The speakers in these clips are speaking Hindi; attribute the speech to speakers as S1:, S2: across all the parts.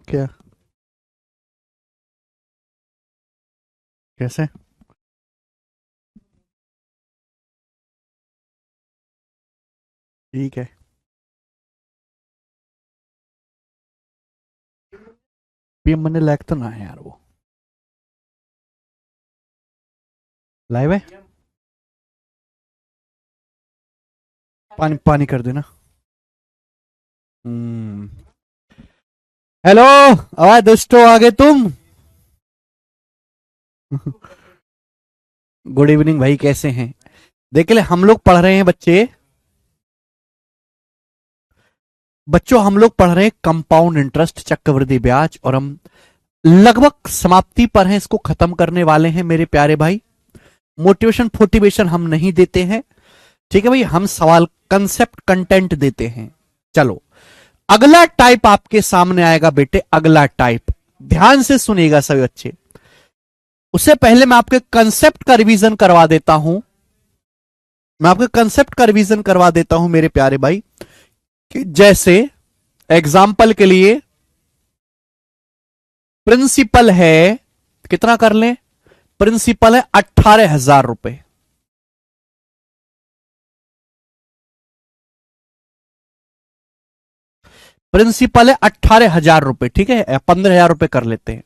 S1: क्या? कैसे? ठीक है। पीएम बनने लायक तो ना है यार वो। लाइव है। पानी पानी कर देना। हम्म। हेलो। आवाज दोस्तों, आगे तुम। गुड इवनिंग भाई, कैसे हैं? देख ले, हम लोग पढ़ रहे हैं बच्चे। बच्चों, हम लोग पढ़ रहे हैं कंपाउंड इंटरेस्ट, चक्रवृद्धि ब्याज, और हम लगभग समाप्ति पर हैं, इसको खत्म करने वाले हैं मेरे प्यारे भाई। मोटिवेशन फोटिवेशन हम नहीं देते हैं, ठीक है भाई। हम सवाल, कंसेप्ट, कंटेंट देते हैं। चलो, अगला टाइप आपके सामने आएगा बेटे, अगला टाइप। ध्यान से सुनिएगा सभी बच्चे। उससे पहले मैं आपके कंसेप्ट का रिवीजन करवा देता हूं। मैं आपके कंसेप्ट का रिवीजन करवा देता हूं मेरे प्यारे भाई, कि जैसे एग्जाम्पल के लिए प्रिंसिपल है, कितना कर लें? प्रिंसिपल है 18,000 रुपए। प्रिंसिपल है 18,000 रुपए, ठीक है, 15,000 रुपए कर लेते हैं।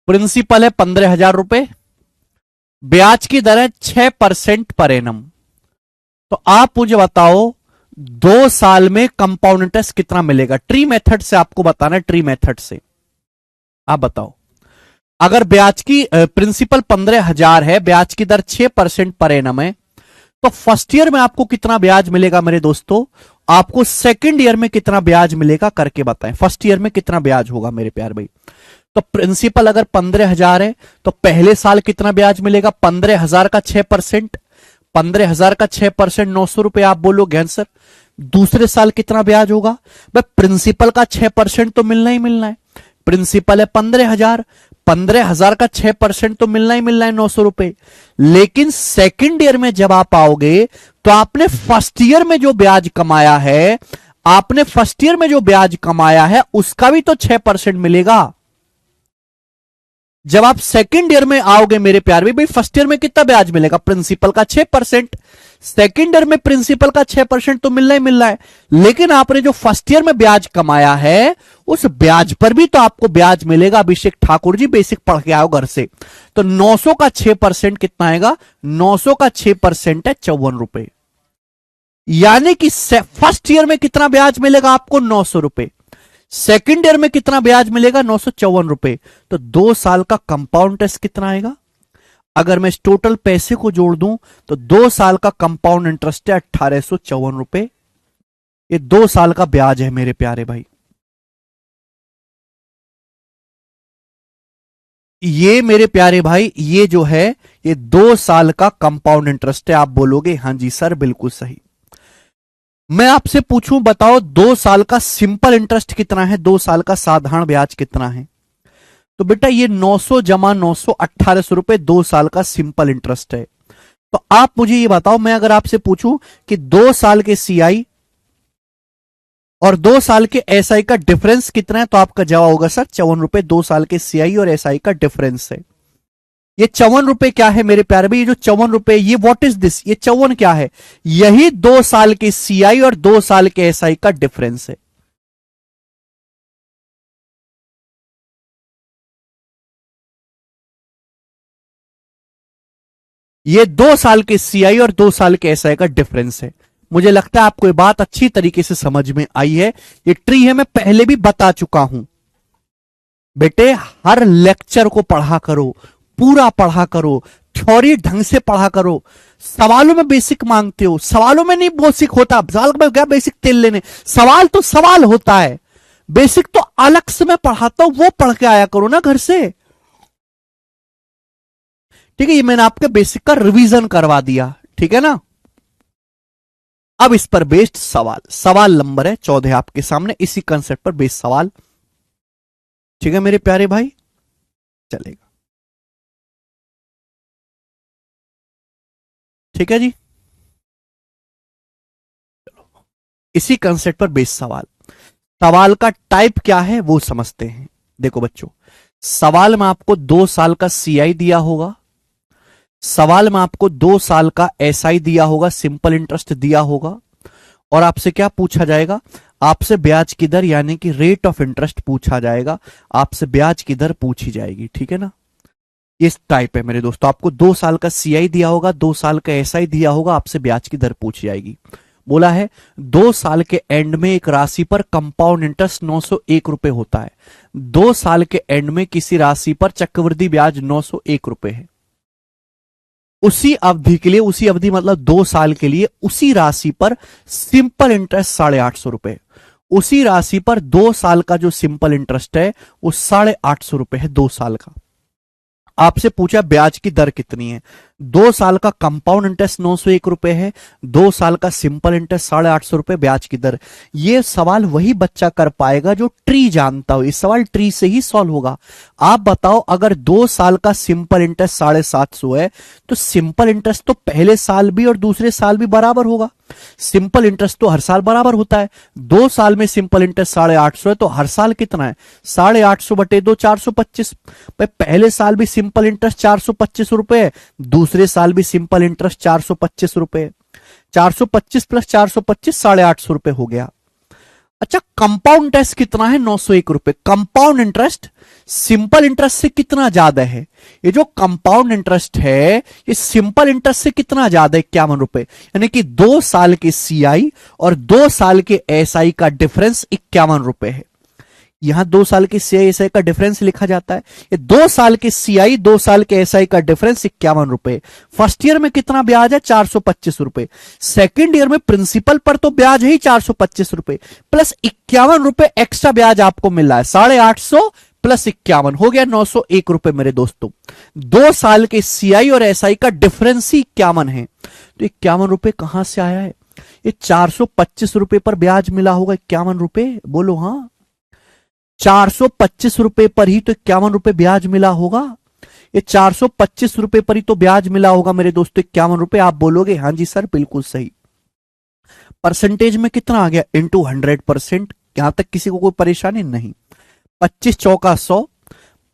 S1: प्रिंसिपल है 15,000 रुपए। ब्याज की दर है 6% पर एनम। तो आप मुझे बताओ, 2 साल में कंपाउंड इंटरेस्ट कितना मिलेगा? ट्री मेथड से आपको बताना है, ट्री मेथड से। आप बताओ, अगर ब्याज की प्रिंसिपल 15,000 है, ब्याज की दर 6% पर एनम है, तो फर्स्ट ईयर में आपको कितना ब्याज मिलेगा मेरे दोस्तों? आपको सेकंड ईयर में कितना ब्याज मिलेगा करके बताएं। फर्स्ट ईयर में कितना ब्याज होगा मेरे प्यार भाई? तो प्रिंसिपल अगर 15,000 है, तो पहले साल कितना ब्याज मिलेगा? 15,000 का 6%। 15,000 का 6%, 900 रुपए। आप बोलोगे आंसर। दूसरे साल कितना ब्याज होगा? भाई प्रिंसिपल का 6% तो मिलना ही मिलना है। प्रिंसिपल है 15,000, 15,000 का 6% तो मिलना ही मिलना है, 900 रुपए। लेकिन सेकंड ईयर में जब आप आओगे, तो आपने फर्स्ट ईयर में जो ब्याज कमाया है, आपने फर्स्ट ईयर में जो ब्याज कमाया है, उसका भी तो 6% मिलेगा। जब आप सेकंड ईयर में आओगे मेरे प्यार भाई, फर्स्ट ईयर में कितना ब्याज मिलेगा? प्रिंसिपल का 6%। सेकंड ईयर में प्रिंसिपल का 6% तो मिलना ही मिलना है। लेकिन आपने जो फर्स्ट ईयर में ब्याज कमाया है, उस ब्याज पर भी तो आपको ब्याज मिलेगा। अभिषेक ठाकुर जी, बेसिक पढ़ के आओ घर से। तो 900 का 6% कितना आएगा? 900 का 6% है 54 रुपए। यानी कि फर्स्ट ईयर में कितना ब्याज मिलेगा आपको? 900 रुपए। सेकंड ईयर में कितना ब्याज मिलेगा? 954 रुपए। तो 2 साल का कंपाउंड इंटरेस्ट कितना आएगा? अगर मैं इस टोटल पैसे को जोड़ दूं, तो 2 साल का कंपाउंड इंटरेस्ट है 1854 रुपए। ये 2 साल का ब्याज है मेरे प्यारे भाई। ये मेरे प्यारे भाई, ये जो है, ये 2 साल का कंपाउंड इंटरेस्ट है। आप बोलोगे हाँ जी सर, बिल्कुल सही। मैं आपसे पूछूं, बताओ 2 साल का सिंपल इंटरेस्ट कितना है? 2 साल का साधारण ब्याज कितना है? तो बेटा ये 900 जमा 900, 1800 रुपए 2 साल का सिंपल इंटरेस्ट है। तो आप मुझे ये बताओ, मैं अगर आपसे पूछूं कि 2 साल के सीआई और 2 साल के एसआई का डिफरेंस कितना है, तो आपका जवाब होगा सर 54 रुपए। 2 साल के सीआई और एसआई का डिफरेंस है ये 54 रुपए। क्या है मेरे प्यारे भाई, ये जो 54 रुपए, ये व्हाट इज दिस? ये 54 क्या है? यही 2 साल के सीआई और 2 साल के एसआई का डिफरेंस है। ये 2 साल के सीआई और 2 साल के एसआई का डिफरेंस है। मुझे लगता है आपको ये बात अच्छी तरीके से समझ में आई है। ये ट्री है, मैं पहले भी बता चुका हूं। बेटे, हर लेक्चर को पढ़ा करो, पूरा पढ़ा करो, थ्योरी ढंग से पढ़ा करो। सवालों में बेसिक मांगते हो, सवालों में नहीं बेसिक होता। सवाल में क्या बेसिक तेल लेने? सवाल तो सवाल होता है, बेसिक तो अलग से मैं पढ़ाता हूं, वो पढ़ के आया करो ना घर से। ठीक है, ये मैंने आपके बेसिक का रिवीजन करवा दिया, ठीक है ना। अब इस पर बेस्ड सवाल, सवाल नंबर है 14 आपके सामने, इसी कंसेप्ट पर बेस्ड सवाल। ठीक है मेरे प्यारे भाई, चलेगा। ठीक है जी। इसी कंसेप्ट पर बेस्ड सवाल। सवाल का टाइप क्या है वो समझते हैं। देखो बच्चों, सवाल में आपको 2 साल का सीआई दिया होगा, सवाल में आपको 2 साल का एसआई दिया होगा, सिंपल इंटरेस्ट दिया होगा, और आपसे क्या पूछा जाएगा, आपसे ब्याज की दर यानी कि रेट ऑफ इंटरेस्ट पूछा जाएगा, आपसे ब्याज की दर पूछी जाएगी। ठीक है ना, इस टाइप है मेरे दोस्तों। आपको 2 साल का सीआई दिया होगा, 2 साल का एसआई दिया होगा, आपसे ब्याज की दर पूछी जाएगी। बोला है 2 साल के एंड में एक राशि पर कंपाउंड इंटरेस्ट 901 रुपए होता है। 2 साल के एंड में किसी राशि पर चक्रवृद्धि ब्याज 901 रुपए है। उसी अवधि के लिए, उसी अवधि मतलब 2 साल के लिए, उसी राशि पर सिंपल इंटरेस्ट 850 रुपए। उसी राशि पर 2 साल का जो सिंपल इंटरेस्ट है वो 850 रुपए है 2 साल का। आपसे पूछा ब्याज की दर कितनी है। 2 साल का कंपाउंड इंटरेस्ट 901 रुपए है, 2 साल का सिंपल इंटरेस्ट 850 रुपए ब्याज की दर। ये सवाल वही बच्चा कर पाएगा जो ट्री जानता हो। इस सवाल ट्री से ही सॉल्व होगा। आप बताओ, अगर 2 साल का सिंपल इंटरेस्ट 750 है तो सिंपल इंटरेस्ट तो पहले साल भी और दूसरे साल भी बराबर होगा। सिंपल इंटरेस्ट तो हर साल बराबर होता है। 2 साल में सिंपल इंटरेस्ट 850 है तो हर साल कितना है, 850 बटे 2 425। पहले साल भी सिंपल इंटरेस्ट 425 रुपए है, दूसरे साल भी सिंपल इंटरेस्ट 425 रुपए। 425 प्लस 425 850 रुपए हो गया। अच्छा, कंपाउंड इंटरेस्ट कितना है, 901 रुपए। कंपाउंड इंटरेस्ट सिंपल इंटरेस्ट से कितना ज्यादा है। ये जो कंपाउंड इंटरेस्ट है ये सिंपल इंटरेस्ट से कितना ज्यादा है, 51 रुपए। यानी कि 2 साल के सीआई और 2 साल के एसआई का डिफरेंस 51 रुपए है। यहां 2 साल के सीआई एसआई का डिफरेंस लिखा जाता है। ये 2 साल के सीआई 2 साल के एसआई का डिफरेंस 51 रुपए। फर्स्ट ईयर में कितना ब्याज है, 425 रुपए। सेकेंड ईयर में प्रिंसिपल पर तो ब्याज है ही 425 रुपए, प्लस 51 रुपए एक्स्ट्रा ब्याज आपको मिल रहा है। 850 प्लस 51 हो गया 901 रुपए मेरे दोस्तों। 2 साल के सीआई और एसआई का डिफरेंस ही 51 है। तो 51 रुपए कहां से आया है, ये 425 रुपए पर ब्याज मिला होगा 51 रुपए। बोलो हाँ, 425 रुपए पर ही तो 51 रुपए ब्याज मिला होगा। ये 425 रुपए पर ही तो ब्याज मिला होगा मेरे दोस्तों, 51 रुपए। आप बोलोगे हाँ जी सर बिल्कुल सही। परसेंटेज में कितना आ गया, इंटू 100%। यहां तक किसी को कोई परेशानी नहीं। 25 चौका 100,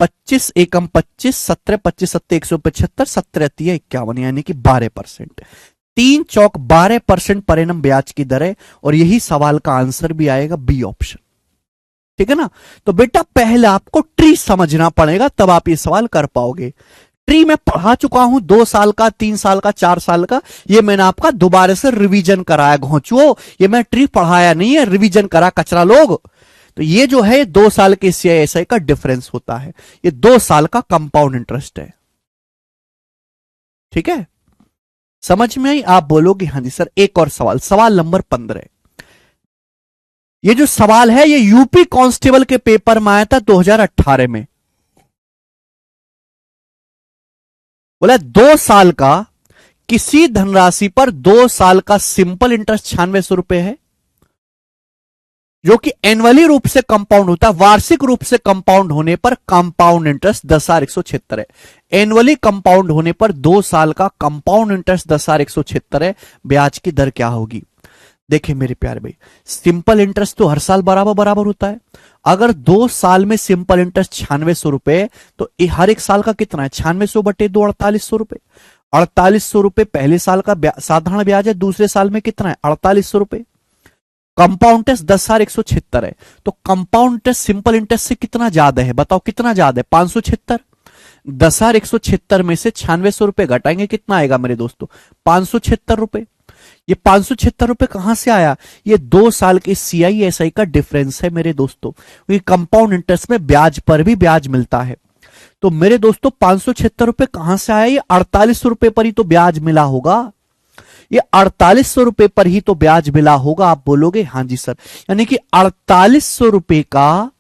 S1: 25 एकम 25, 17 25 सत्ते 175, 17 51 यानी कि 12%। 3 चौक 12% पर एनम ब्याज की दर है। और यही सवाल का आंसर भी आएगा बी ऑप्शन। ठीक है ना। तो बेटा पहले आपको ट्री समझना पड़ेगा तब आप ये सवाल कर पाओगे। ट्री में पढ़ा चुका हूं 2 साल का, 3 साल का, 4 साल का। ये मैंने आपका दोबारा से रिवीजन कराया घोंचुओ। ये मैं ट्री पढ़ाया नहीं है, रिवीजन करा कचरा लोग। तो ये जो है 2 साल के सीआईएसआई का डिफरेंस होता है। ये 2 साल का कंपाउंड इंटरेस्ट है। ठीक है, समझ में आई। आप बोलोगे हाँ जी सर। एक और सवाल, सवाल नंबर 15। ये जो सवाल है ये यूपी कांस्टेबल के पेपर में आया था 2018 में। बोला 2 साल का किसी धनराशि पर 2 साल का सिंपल इंटरेस्ट 9600 रुपए है, जो कि एनुअली रूप से कंपाउंड होता है। वार्षिक रूप से कंपाउंड होने पर कंपाउंड इंटरेस्ट 10,176 है। एनुअली कंपाउंड होने पर 2 साल का कंपाउंड इंटरेस्ट 10,176 है। ब्याज की दर क्या होगी। देखिए मेरे प्यारे भाई, सिंपल इंटरेस्ट तो हर साल बराबर बराबर होता है। अगर 2 साल में सिंपल इंटरेस्ट 9600 रुपए, तो हर एक साल का कितना है, 9600 बटे 2 4800 रुपए। 4800 रुपए पहले साल का साधारण ब्याज है, दूसरे साल में कितना है 4800 रुपए। कंपाउंड इंटरेस्ट 10,176 है, तो कंपाउंड इंटरेस्ट सिंपल इंटरेस्ट से कितना ज्यादा है, बताओ कितना ज्यादा है, 576। 10,176 में से 9600 रुपए घटाएंगे कितना आएगा मेरे दोस्तों, 576 रुपए। ये 576 रुपए कहां से आया, ये 2 साल के सीआईएसआई का डिफरेंस है मेरे दोस्तों। क्योंकि कंपाउंड इंटरेस्ट में ब्याज पर भी ब्याज मिलता है। तो मेरे दोस्तों 576 रुपए कहां से आया, ये 4800 रुपए पर ही तो ब्याज मिला होगा। ये 4800 रुपए पर ही तो ब्याज मिला होगा। आप बोलोगे हाँ जी सर। यानी कि 4800 रुपए का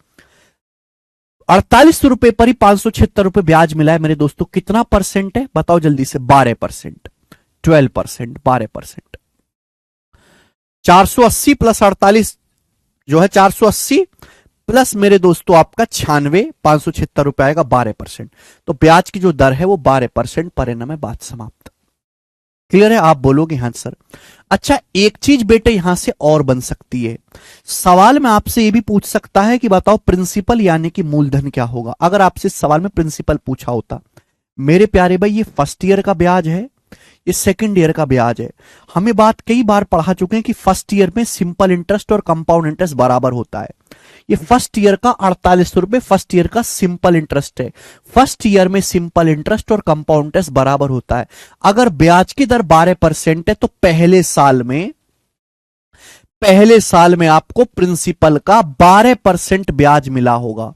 S1: 4800 रुपए पर ही 576 रुपए ब्याज मिला है मेरे दोस्तों। कितना परसेंट है बताओ जल्दी से, 12%, 12%, 12%। 480 प्लस 48 जो है 480 प्लस मेरे दोस्तों आपका 96, 576 रुपए आएगा 12%। तो ब्याज की जो दर है वो 12% पर एनम है। बात समाप्त। क्लियर है? आप बोलोगे हाँ सर। अच्छा, एक चीज बेटे यहां से और बन सकती है, सवाल में आपसे ये भी पूछ सकता है कि बताओ प्रिंसिपल यानी कि मूलधन क्या होगा। अगर आपसे सवाल में प्रिंसिपल पूछा होता, मेरे प्यारे भाई ये फर्स्ट ईयर का ब्याज है, ये सेकंड ईयर का ब्याज है। हमें बात कई बार पढ़ा चुके हैं कि फर्स्ट ईयर में सिंपल इंटरेस्ट और कंपाउंड इंटरेस्ट बराबर होता है। ये फर्स्ट ईयर का 4800 रुपए फर्स्ट ईयर का सिंपल इंटरेस्ट है। फर्स्ट ईयर में सिंपल इंटरेस्ट और कंपाउंड इंटरेस्ट बराबर होता है। अगर ब्याज की दर 12% है तो पहले साल में आपको प्रिंसिपल का 12% ब्याज मिला होगा।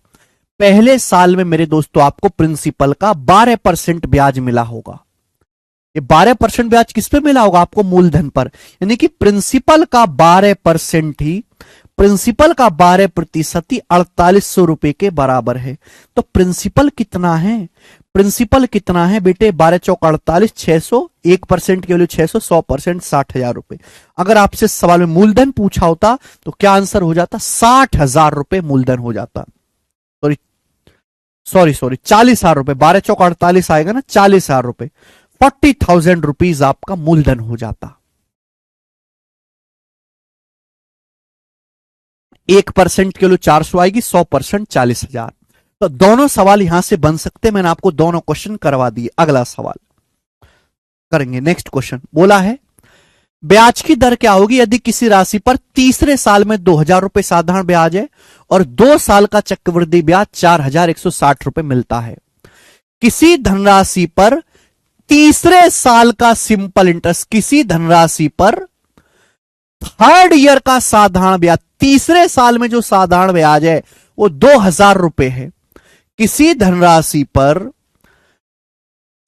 S1: पहले साल में मेरे दोस्तों आपको प्रिंसिपल का 12% ब्याज मिला होगा। ये 12% ब्याज किस पे मिला होगा? आपको मूलधन पर। यानी कि प्रिंसिपल का 12% ही 4800 रुपए के बराबर है। तो प्रिंसिपल कितना है? प्रिंसिपल कितना है बेटे? 12 चौक 48, 600, 1% की वैल्यू 600, 100% 60,000 रुपए। अगर आपसे सवाल में मूलधन पूछा होता तो क्या आंसर हो जाता? 60,000 रुपए मूलधन हो जाता। सॉरी सॉरी सॉरी 40,000 रुपए। 12 चौक 48 आएगा ना, 40,000 रुपए। 40,000 रुपीज आपका मूलधन हो जाता। 1% के लिए 400 आएगी, 100% 40,000। तो दोनों सवाल यहां से बन सकते, मैंने आपको दोनों क्वेश्चन करवा दिए। अगला सवाल करेंगे। नेक्स्ट क्वेश्चन बोला है ब्याज की दर क्या होगी यदि किसी राशि पर तीसरे साल में 2,000 रुपए साधारण ब्याज है और 2 साल का चक्रवृद्धि ब्याज 4,160 रुपए मिलता है। किसी धनराशि पर तीसरे साल का सिंपल इंटरेस्ट, किसी धनराशि पर थर्ड ईयर का साधारण ब्याज, तीसरे साल में जो साधारण ब्याज है वो 2,000 रुपए है। किसी धनराशि पर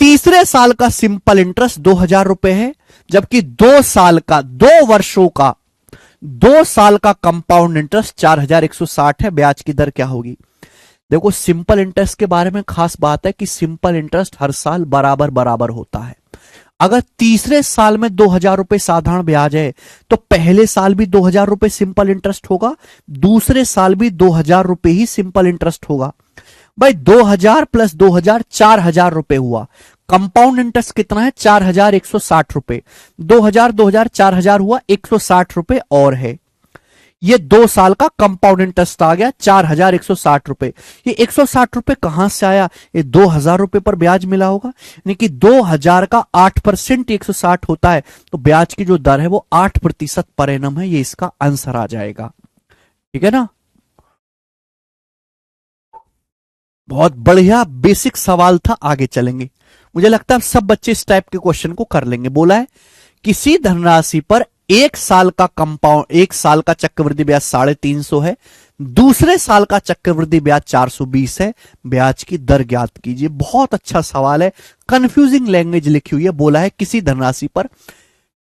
S1: तीसरे साल का सिंपल इंटरेस्ट 2,000 रुपए है, जबकि 2 साल का, 2 वर्षों का, 2 साल का कंपाउंड इंटरेस्ट 4,160 है। ब्याज की दर क्या होगी? देखो सिंपल इंटरेस्ट के बारे में खास बात है कि सिंपल इंटरेस्ट हर साल बराबर बराबर होता है। अगर तीसरे साल में 2,000 रुपए साधारण ब्याज है तो पहले साल भी 2,000 रुपए सिंपल इंटरेस्ट होगा, दूसरे साल भी 2,000 रुपए ही सिंपल इंटरेस्ट होगा। भाई 2,000 प्लस 2,000 4,000 रुपए हुआ। कंपाउंड इंटरेस्ट कितना है? 4,160 रुपए। 2,000 2,000 4,000 हुआ, 160 रुपए और है। ये 2 साल का कंपाउंड इंटरेस्ट आ गया 4,160 रुपए। ये 160 रुपए कहां से आया? ये 2,000 रुपए पर ब्याज मिला होगा। यानी कि 2,000 का 8% 160 होता है, तो ब्याज की जो दर है वो 8% पर एनम है। ये इसका आंसर आ जाएगा। ठीक है ना? बहुत बढ़िया बेसिक सवाल था। आगे चलेंगे। मुझे लगता है सब बच्चे इस टाइप के क्वेश्चन को कर लेंगे। बोला है किसी धनराशि पर 1 साल का कंपाउंड, 1 साल का चक्रवृद्धि ब्याज 350 है, दूसरे साल का चक्रवृद्धि ब्याज 420 है। ब्याज की दर ज्ञात कीजिए। बहुत अच्छा सवाल है, कंफ्यूजिंग लैंग्वेज लिखी हुई है। बोला है किसी धनराशि पर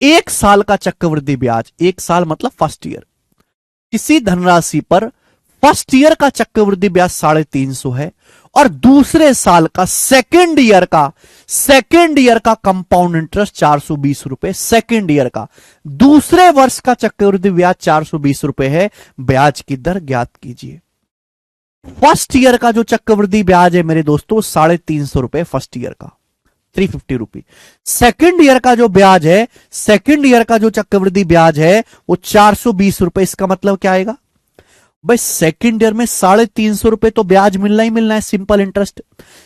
S1: 1 साल का चक्रवृद्धि ब्याज, 1 साल मतलब फर्स्ट ईयर, किसी धनराशि पर फर्स्ट ईयर का चक्रवृद्धि ब्याज 350 है और दूसरे साल का सेकेंड ईयर का कंपाउंड इंटरेस्ट 420 रुपए। सेकेंड ईयर का, दूसरे वर्ष का चक्रवृद्धि ब्याज 420 रुपए है। ब्याज की दर ज्ञात कीजिए। फर्स्ट ईयर का जो चक्रवृद्धि ब्याज है मेरे दोस्तों 350 रुपए फर्स्ट ईयर का, 350 रुपी। सेकेंड ईयर का जो ब्याज है, सेकेंड ईयर का जो चक्रवृद्धि ब्याज है वो 420 रुपए। इसका मतलब क्या आएगा भाई? सेकेंड ईयर में 350 रुपए तो ब्याज मिलना ही मिलना है, सिंपल इंटरेस्ट।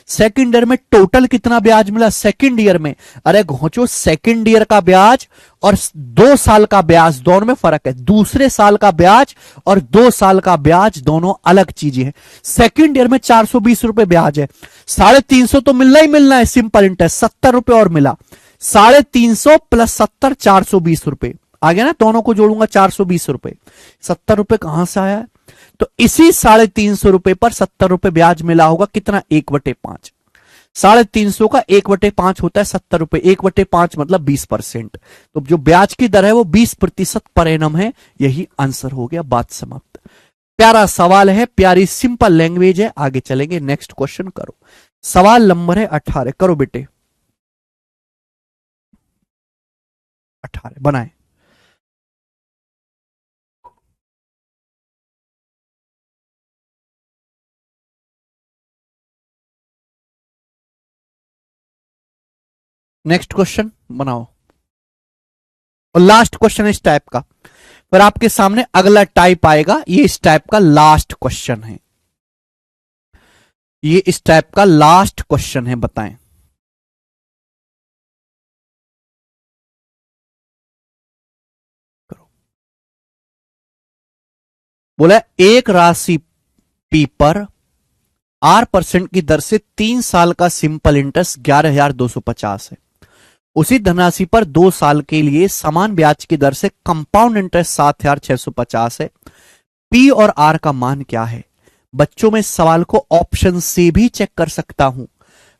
S1: सेकेंड ईयर में टोटल कितना ब्याज मिला सेकेंड ईयर में? अरे घोचो, सेकेंड ईयर का ब्याज और 2 साल का ब्याज दोनों में फर्क है। दूसरे साल का ब्याज और 2 साल का ब्याज दोनों अलग चीजें हैं। सेकेंड ईयर में 420 रुपए ब्याज है, 350 तो मिलना ही मिलना है, सिंपल इंटरेस्ट 70 रुपए और मिला। 350 प्लस 70 420 रुपए आ गया ना। दोनों को जोड़ूंगा 420 रुपए। 70 रुपए कहां से आया? तो इसी 350 रुपए पर 70 रुपए ब्याज मिला होगा। कितना? 1/5। 350 का 1/5 होता है 70 रुपए। 1/5 मतलब 20%। तो जो ब्याज की दर है वो 20% पर एनम है। यही आंसर हो गया। बात समाप्त। प्यारा सवाल है, प्यारी सिंपल लैंग्वेज है। आगे चलेंगे। नेक्स्ट क्वेश्चन करो। सवाल नंबर है 18। करो बेटे। 18 बनाए। नेक्स्ट क्वेश्चन बनाओ। और लास्ट क्वेश्चन इस टाइप का, फिर आपके सामने अगला टाइप आएगा, ये इस टाइप का लास्ट क्वेश्चन है, ये इस टाइप का लास्ट क्वेश्चन है, बताएं। बोला एक राशि पी पर 8% की दर से 3 साल का सिंपल इंटरेस्ट 11,250 है। उसी धनराशि पर 2 साल के लिए समान ब्याज की दर से कंपाउंड इंटरेस्ट 7,650 है। पी और आर का मान क्या है? बच्चों में इस सवाल को ऑप्शन से भी चेक कर सकता हूं,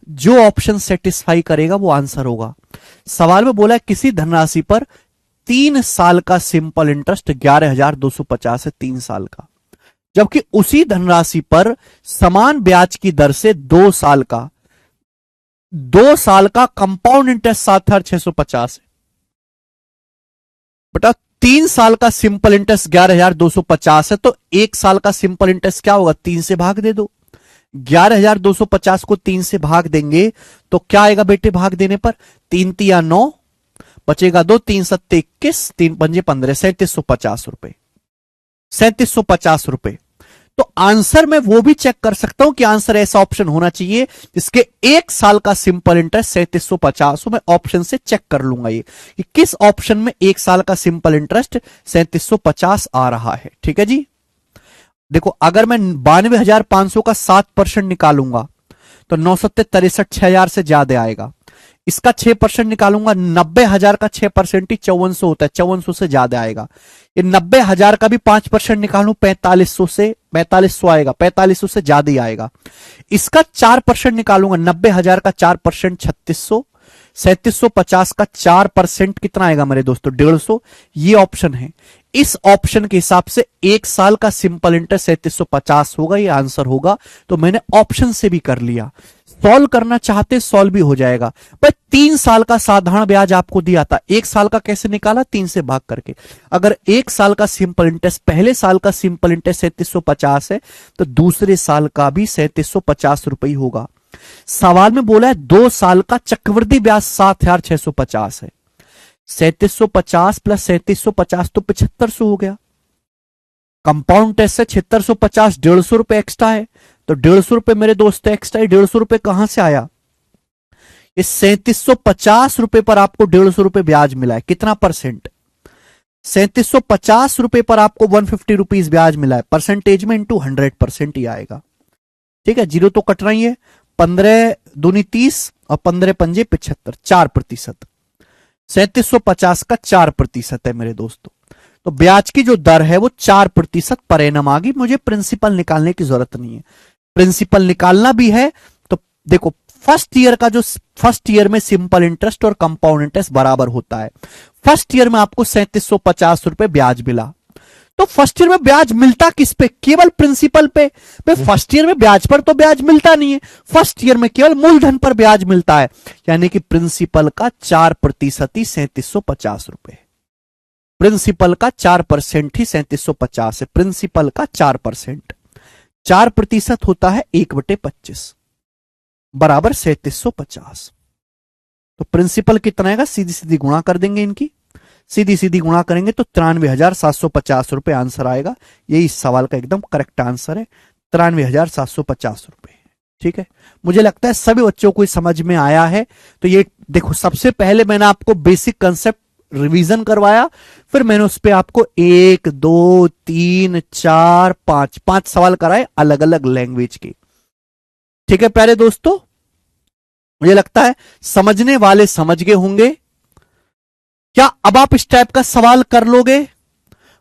S1: जो ऑप्शन सेटिस्फाई करेगा वो आंसर होगा। सवाल में बोला है किसी धनराशि पर 3 साल का सिंपल इंटरेस्ट 11,250 है, 3 साल का, जबकि उसी धनराशि पर समान ब्याज की दर से 2 साल का कंपाउंड इंटरेस्ट 7,650 है। बेटा 3 साल का सिंपल इंटरेस्ट 11,250 है, तो 1 साल का सिंपल इंटरेस्ट क्या होगा? 3 से भाग दे दो। 11,250 को 3 से भाग देंगे तो क्या आएगा बेटे? भाग देने पर 3 तिया 9, बचेगा 2, 3 सत्ते 21, 3 पंजे 15, 3750 रुपए, 3750 रुपए। तो आंसर में वो भी चेक कर सकता हूं कि आंसर ऐसा ऑप्शन होना चाहिए जिसके 1 साल का सिंपल इंटरेस्ट 3750 हो। मैं ऑप्शन से चेक कर लूंगा ये कि किस ऑप्शन में 1 साल का सिंपल इंटरेस्ट 3750 आ रहा है। ठीक है जी। देखो अगर मैं 92,500 का 7% निकालूंगा तो 9 सत्ते 63, 6,000 से ज्यादा आएगा। इसका 6% निकालूंगा, 90,000 का 6% ही 5400 होता है, 5400 से ज्यादा आएगा। ये 90,000 का भी 5% निकालू 4500 से, 4500 आएगा, 4500 से ज्यादा ही आएगा। इसका 4% निकालूंगा, 90,000 का 4% 3600, 3750 का 4% कितना आएगा मेरे दोस्तों? 150। ये ऑप्शन है। इस ऑप्शन के हिसाब से 1 साल का सिंपल इंटरेस्ट 3750 होगा, ये आंसर होगा। तो मैंने ऑप्शन से भी कर लिया। सॉल्व करना चाहते सॉल्व भी हो जाएगा। पर 3 साल का साधारण ब्याज आपको दिया था, 1 साल का कैसे निकाला? 3 से भाग करके। अगर 1 साल का सिंपल इंटरेस्ट, पहले साल का सिंपल इंटरेस्ट 3750 है तो दूसरे साल का भी 3750 रुपए ही होगा। सवाल में बोला है 2 साल का चक्रवृद्धि ब्याज 7,650 है। 3750 प्लस 3750 तो 7500 हो गया। कंपाउंड टेस्ट से 7650, 150 रुपए एक्स्ट्रा है, तो 150 रुपए मेरे दोस्त एक्स्ट्रा है। 150 रुपए कहां से आया? इस 3750 रुपए पर आपको 150 रुपए ब्याज मिला है। कितना परसेंट? 3750 रुपए पर आपको 150 रुपीज ब्याज मिला है। परसेंटेज में इंटू 100% ही आएगा। ठीक है, जीरो तो कट रही है। 15 दूनी 30 और 15 पंजे 75, 4%। 3750 का 4% है मेरे दोस्तों। तो ब्याज की जो दर है वो 4% पर एनम आ गई। मुझे प्रिंसिपल निकालने की जरूरत नहीं है। प्रिंसिपल निकालना भी है तो देखो, फर्स्ट ईयर में सिंपल इंटरेस्ट और कंपाउंड इंटरेस्ट बराबर होता है। फर्स्ट ईयर में आपको 3750 रुपए ब्याज मिला, तो फर्स्ट ईयर में ब्याज मिलता किस पे? केवल प्रिंसिपल पे। भाई फर्स्ट ईयर में ब्याज पर तो ब्याज मिलता नहीं है, फर्स्ट ईयर में केवल मूलधन पर ब्याज मिलता है। यानी कि प्रिंसिपल का 4% ही 3750 रुपए। प्रिंसिपल का 4% ही 3750 है। प्रिंसिपल का 4%, 4% होता है 1/25 बराबर 3750। तो प्रिंसिपल कितना आएगा? सीधी सीधी गुणा कर देंगे इनकी, सीधी सीधी गुणा करेंगे तो 93,750 रुपए आंसर आएगा। यही इस सवाल का एकदम करेक्ट आंसर है, 93,750 रुपए। ठीक है, मुझे लगता है सभी बच्चों को समझ में आया है। तो ये देखो, सबसे पहले मैंने आपको बेसिक कंसेप्ट रिवीजन करवाया, फिर मैंने उस पर आपको 1 2 3 4 5 5 सवाल कराए अलग अलग लैंग्वेज के। ठीक है प्यारे दोस्तों, मुझे लगता है समझने वाले समझ गए होंगे। क्या अब आप इस टाइप का सवाल कर लोगे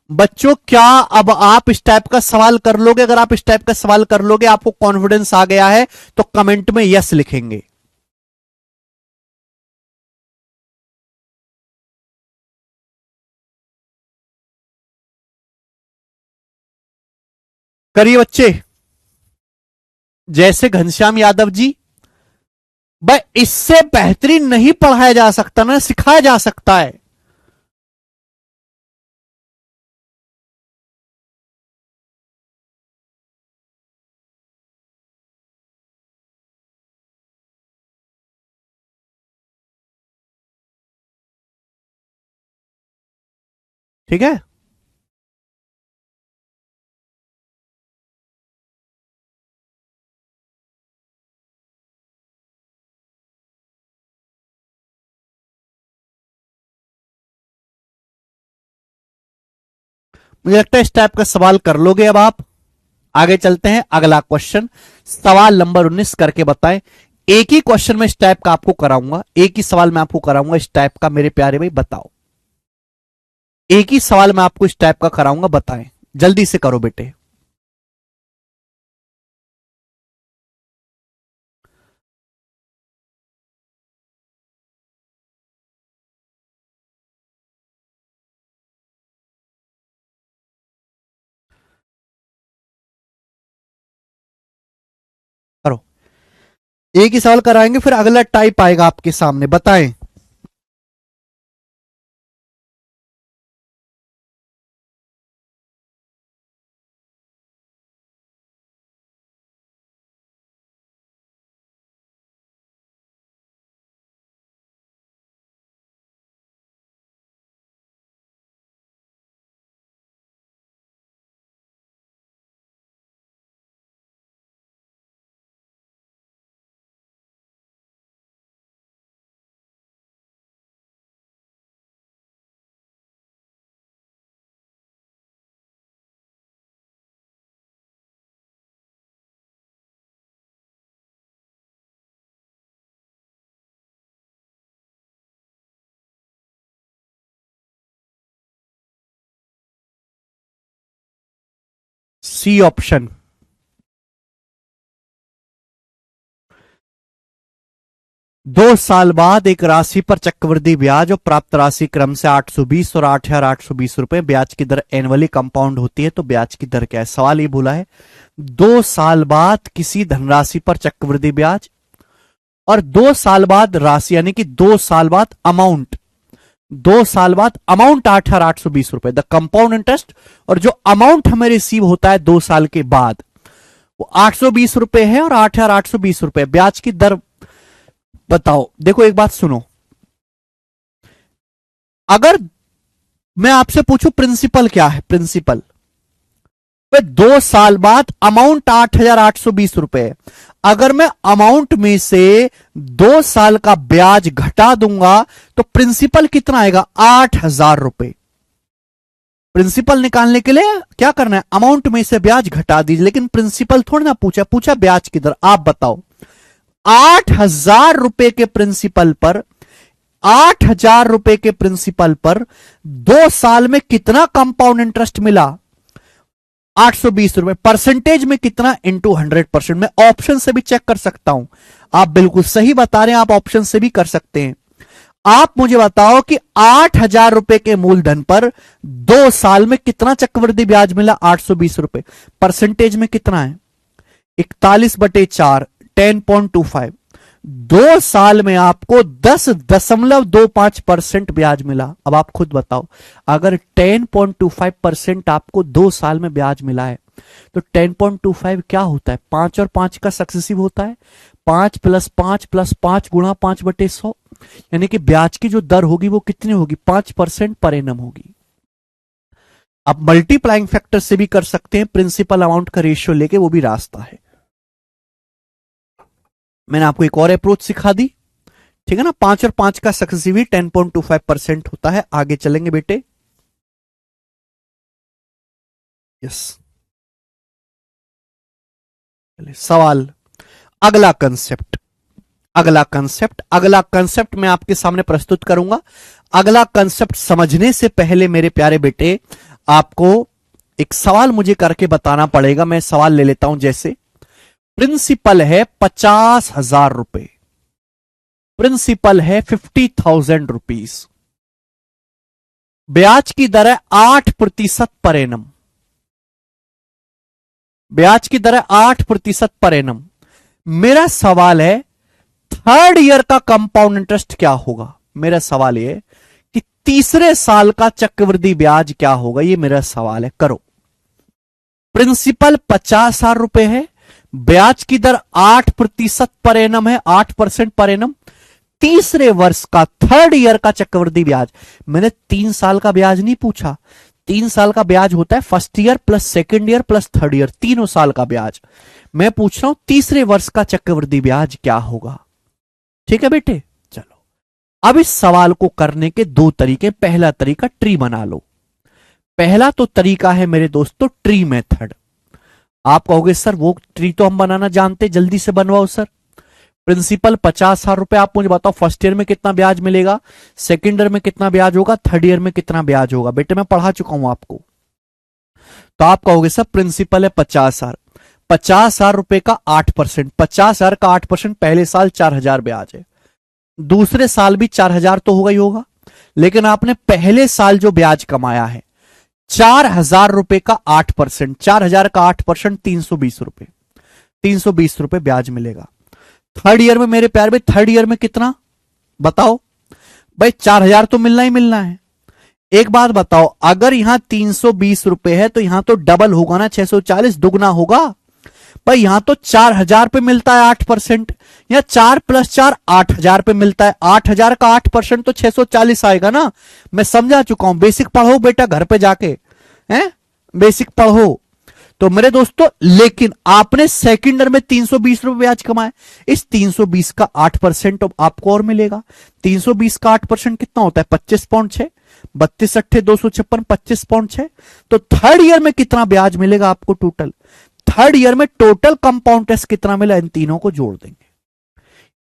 S1: बच्चों? क्या अब आप इस टाइप का सवाल कर लोगे? अगर आप इस टाइप का सवाल कर लोगे, आपको कॉन्फिडेंस आ गया है, तो कमेंट में यस लिखेंगे। करिए बच्चे, जैसे घनश्याम यादव जी। भाई इससे बेहतरीन नहीं पढ़ाया जा सकता ना, सिखाया जा सकता है। ठीक है। मुझे लगता है इस टाइप का सवाल कर लोगे अब आप। आगे चलते हैं, अगला क्वेश्चन सवाल नंबर 19 करके बताएं। एक ही क्वेश्चन में इस टाइप का आपको कराऊंगा, एक ही सवाल मैं आपको कराऊंगा इस टाइप का, मेरे प्यारे भाई बताओ। एक ही सवाल मैं आपको इस टाइप का कराऊंगा, बताएं, जल्दी से करो बेटे। करो, एक ही सवाल कराएंगे फिर अगला टाइप आएगा आपके सामने, बताएं। C option. दो साल बाद एक राशि पर चक्रवृद्धि ब्याज और प्राप्त राशि क्रम से 820 और 8,820 रुपए, ब्याज की दर एनुअली कंपाउंड होती है, तो ब्याज की दर क्या है? सवाल ये बोला है 2 साल बाद किसी धनराशि पर चक्रवृद्धि ब्याज और 2 साल बाद राशि, यानी कि 2 साल बाद अमाउंट, 2 साल बाद अमाउंट 8,820 रुपए द कंपाउंड इंटरेस्ट, और जो अमाउंट हमें रिसीव होता है 2 साल के बाद वो 820 रुपए है और 8,820 रुपए ब्याज की दर। बताओ, देखो एक बात सुनो, अगर मैं आपसे पूछूं प्रिंसिपल क्या है, प्रिंसिपल 2 साल बाद अमाउंट 8,820 रुपए है, अगर मैं अमाउंट में से 2 साल का ब्याज घटा दूंगा तो प्रिंसिपल कितना आएगा? 8,000 रुपए। प्रिंसिपल निकालने के लिए क्या करना है? अमाउंट में से ब्याज घटा दीजिए, लेकिन प्रिंसिपल थोड़ी ना पूछा, पूछा ब्याज की दर। आप बताओ 8,000 रुपए के प्रिंसिपल पर, 8,000 रुपए के प्रिंसिपल पर 2 साल में कितना कंपाउंड इंटरेस्ट मिला? 820 रुपए। परसेंटेज में कितना? इंटू 100%। मैं ऑप्शन से भी चेक कर सकता हूं। आप बिल्कुल सही बता रहे हैं, आप ऑप्शन से भी कर सकते हैं। आप मुझे बताओ कि 8,000 रुपए के मूलधन पर 2 साल में कितना चक्रवृद्धि ब्याज मिला? 820 रुपए। परसेंटेज में कितना है? 41/4, 10.25। 2 साल में आपको 10.25% ब्याज मिला। अब आप खुद बताओ, अगर 10.25% आपको 2 साल में ब्याज मिला है तो 10.25 क्या होता है? 5 और 5 का सक्सेसिव होता है, 5 + 5 + 5 गुणा 5/100, यानी कि ब्याज की जो दर होगी वो कितनी होगी? 5% पर एनम होगी। आप मल्टीप्लाइंग फैक्टर से भी कर सकते हैं, प्रिंसिपल अमाउंट का रेशियो लेके, वो भी रास्ता है। मैंने आपको एक और अप्रोच सिखा दी, ठीक है ना। 5 और 5 का सक्सेसिव ही 10.25% होता है। आगे चलेंगे बेटे। यस, सवाल, अगला कंसेप्ट, अगला कंसेप्ट मैं आपके सामने प्रस्तुत करूंगा। अगला कंसेप्ट समझने से पहले मेरे प्यारे बेटे, आपको एक सवाल मुझे करके बताना पड़ेगा। मैं सवाल ले लेता हूं, जैसे प्रिंसिपल है 50,000 रुपए, प्रिंसिपल है 50,000 रुपीज, ब्याज की दर है 8% पर एनम, ब्याज की दर है 8% पर एनम। मेरा सवाल है थर्ड ईयर का कंपाउंड इंटरेस्ट क्या होगा? मेरा सवाल यह कि तीसरे साल का चक्रवृद्धि ब्याज क्या होगा? यह मेरा सवाल है। करो, प्रिंसिपल 50,000 रुपए है, ब्याज की दर 8% पर एनम है, 8% पर एनम। तीसरे वर्ष का, थर्ड ईयर का चक्रवृद्धि ब्याज। मैंने 3 साल का ब्याज नहीं पूछा। 3 साल का ब्याज होता है first year plus second year plus third year, तीनों साल का ब्याज। मैं पूछ रहा हूं तीसरे वर्ष का चक्रवृद्धि ब्याज क्या होगा। ठीक है बेटे, चलो अब इस सवाल को करने के दो तरीके। पहला तरीका ट्री बना लो। पहला तो तरीका है मेरे दोस्तों ट्री मेथड। आप कहोगे सर वो ट्री तो हम बनाना जानते, जल्दी से बनवाओ सर। प्रिंसिपल 50,000 रुपए, आप मुझे बताओ फर्स्ट ईयर में कितना ब्याज मिलेगा, सेकेंड ईयर में कितना ब्याज होगा, थर्ड ईयर में कितना ब्याज होगा। बेटे मैं पढ़ा चुका हूं आपको। तो आप कहोगे सर प्रिंसिपल है 50,000, 50,000 रुपए का 8%, 50,000 का 8%, पहले साल 4,000 ब्याज है, दूसरे साल भी 4,000 तो होगा ही होगा। लेकिन आपने पहले साल जो ब्याज कमाया है 4,000 रुपए का 8%, 4,000 का 8% 320 रुपए, 320 रुपए ब्याज मिलेगा। थर्ड ईयर में मेरे प्यार में, थर्ड ईयर में कितना बताओ भाई, 4,000 तो मिलना ही मिलना है। एक बात बताओ, अगर यहां 320 रुपए है तो यहां तो डबल होगा ना, 640 दुगना होगा भाई। यहां तो 4,000 पे मिलता है 8%, या 4 + 4 8,000 पे मिलता है। 8,000 का 8% तो 640 आएगा ना। मैं समझा चुका हूं, बेसिक पढ़ो बेटा घर पे जाके, हैं बेसिक पढ़ो। तो मेरे दोस्तों, लेकिन आपने सेकेंड ईयर में 320 रुपए ब्याज कमाए, इस 320 का 8% तो आपको और मिलेगा। 320 का 8% कितना होता है, 25.6, 32 अट्ठे 256, 25.6। तो थर्ड ईयर में कितना ब्याज मिलेगा आपको टोटल, थर्ड ईयर में टोटल कंपाउंड टेस्ट कितना मिला, इन तीनों को जोड़ देंगे।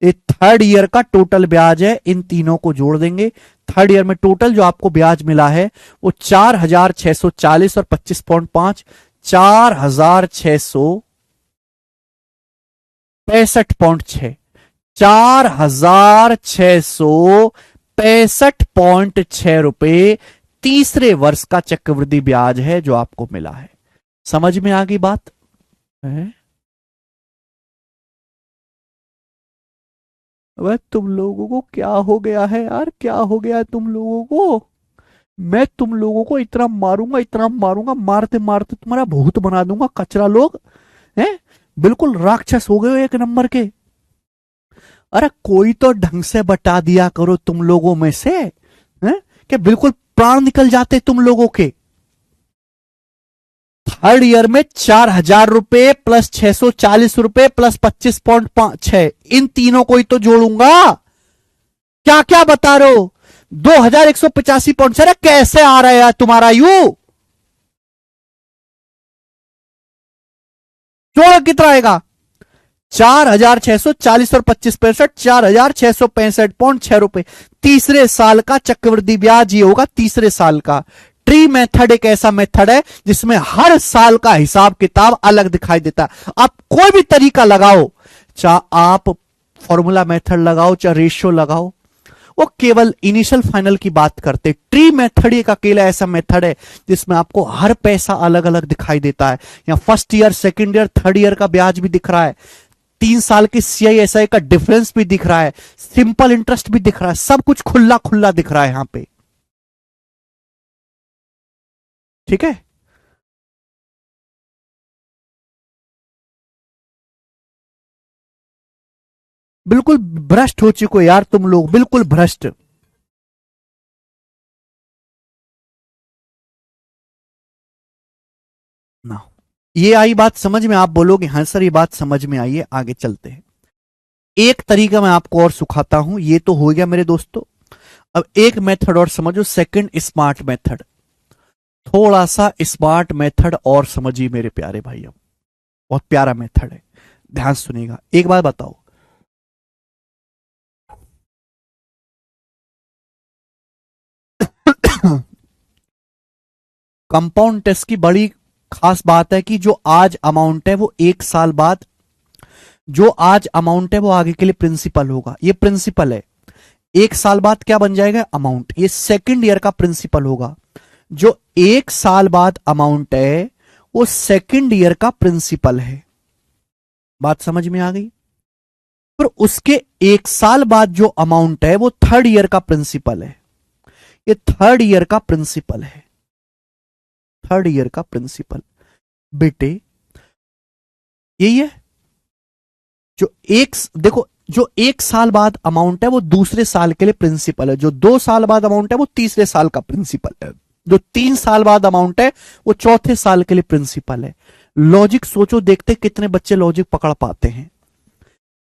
S1: ये थर्ड ईयर का टोटल ब्याज है, इन तीनों को जोड़ देंगे। थर्ड ईयर में टोटल जो आपको ब्याज मिला है वो 4,640 और 25.5, 4,665.6, 4,665.6 रुपए तीसरे वर्ष का चक्रवृद्धि ब्याज है जो आपको मिला है। समझ में आ गई बात है? वह तुम लोगों को क्या हो गया है यार, क्या हो गया है तुम लोगों को? मैं तुम लोगों को इतना मारूंगा, इतना मारूंगा, मारते मारते तुम्हारा भूत बना दूंगा, कचरा लोग हैं, बिल्कुल राक्षस हो गए हो एक नंबर के। अरे कोई तो ढंग से बता दिया करो तुम लोगों में से, हैं कि बिल्कुल प्राण निकल जाते तुम लोगों के। थर्ड ईयर में 4,000 रुपए प्लस 640 रुपए प्लस 25.6, इन तीनों को ही तो जोड़ूंगा। क्या क्या बता रहे हो, 2,185.6 कैसे आ रहा है तुम्हारा यू? जोड़ कितना आएगा, 4,640 और 25.65, 4,665.6 रुपए तीसरे साल का चक्रवृद्धि ब्याज ये होगा तीसरे साल का। ट्री मेथड एक ऐसा मेथड है जिसमें हर साल का हिसाब किताब अलग दिखाई देता है। आप कोई भी तरीका लगाओ, चाहे आप फॉर्मूला मेथड लगाओ, चाहे रेशियो लगाओ, वो केवल इनिशियल फाइनल की बात करते। ट्री मेथड एक अकेला ऐसा मेथड है जिसमें आपको हर पैसा अलग अलग दिखाई देता है। या first year, second year, third year का ब्याज भी दिख रहा है, 3 साल की CISI का डिफरेंस भी दिख रहा है, सिंपल इंटरेस्ट भी दिख रहा है, सब कुछ खुला खुला दिख रहा है यहां पे। ठीक है, बिल्कुल भ्रष्ट हो चुके हो यार तुम लोग, बिल्कुल भ्रष्ट। ना, ये आई बात समझ में? आप बोलोगे हाँ सर ये बात समझ में आई है, आगे चलते हैं। एक तरीका मैं आपको और सुखाता हूं, ये तो हो गया मेरे दोस्तों। अब एक मेथड और समझो, सेकंड स्मार्ट मेथड। थोड़ा सा स्मार्ट मेथड और समझिए मेरे प्यारे भाइयों, बहुत प्यारा मेथड है, ध्यान सुनिएगा। एक बात बताओ, कंपाउंड टेस्ट की बड़ी खास बात है कि जो आज अमाउंट है वो 1 साल बाद, जो आज अमाउंट है वो आगे के लिए प्रिंसिपल होगा। ये प्रिंसिपल है, 1 साल बाद क्या बन जाएगा अमाउंट, ये सेकंड ईयर का प्रिंसिपल होगा। जो 1 साल बाद अमाउंट है वो सेकंड ईयर का प्रिंसिपल है। बात समझ में आ गई? पर उसके 1 साल बाद जो अमाउंट है वो थर्ड ईयर का प्रिंसिपल है। ये थर्ड ईयर का प्रिंसिपल है, थर्ड ईयर का प्रिंसिपल। बेटे यही है जो एक, देखो जो 1 साल बाद अमाउंट है वो दूसरे साल के लिए प्रिंसिपल है, जो 2 साल बाद अमाउंट है वो तीसरे साल का प्रिंसिपल है, जो 3 साल बाद अमाउंट है वो चौथे साल के लिए प्रिंसिपल है। लॉजिक सोचो, देखते कितने बच्चे लॉजिक पकड़ पाते हैं।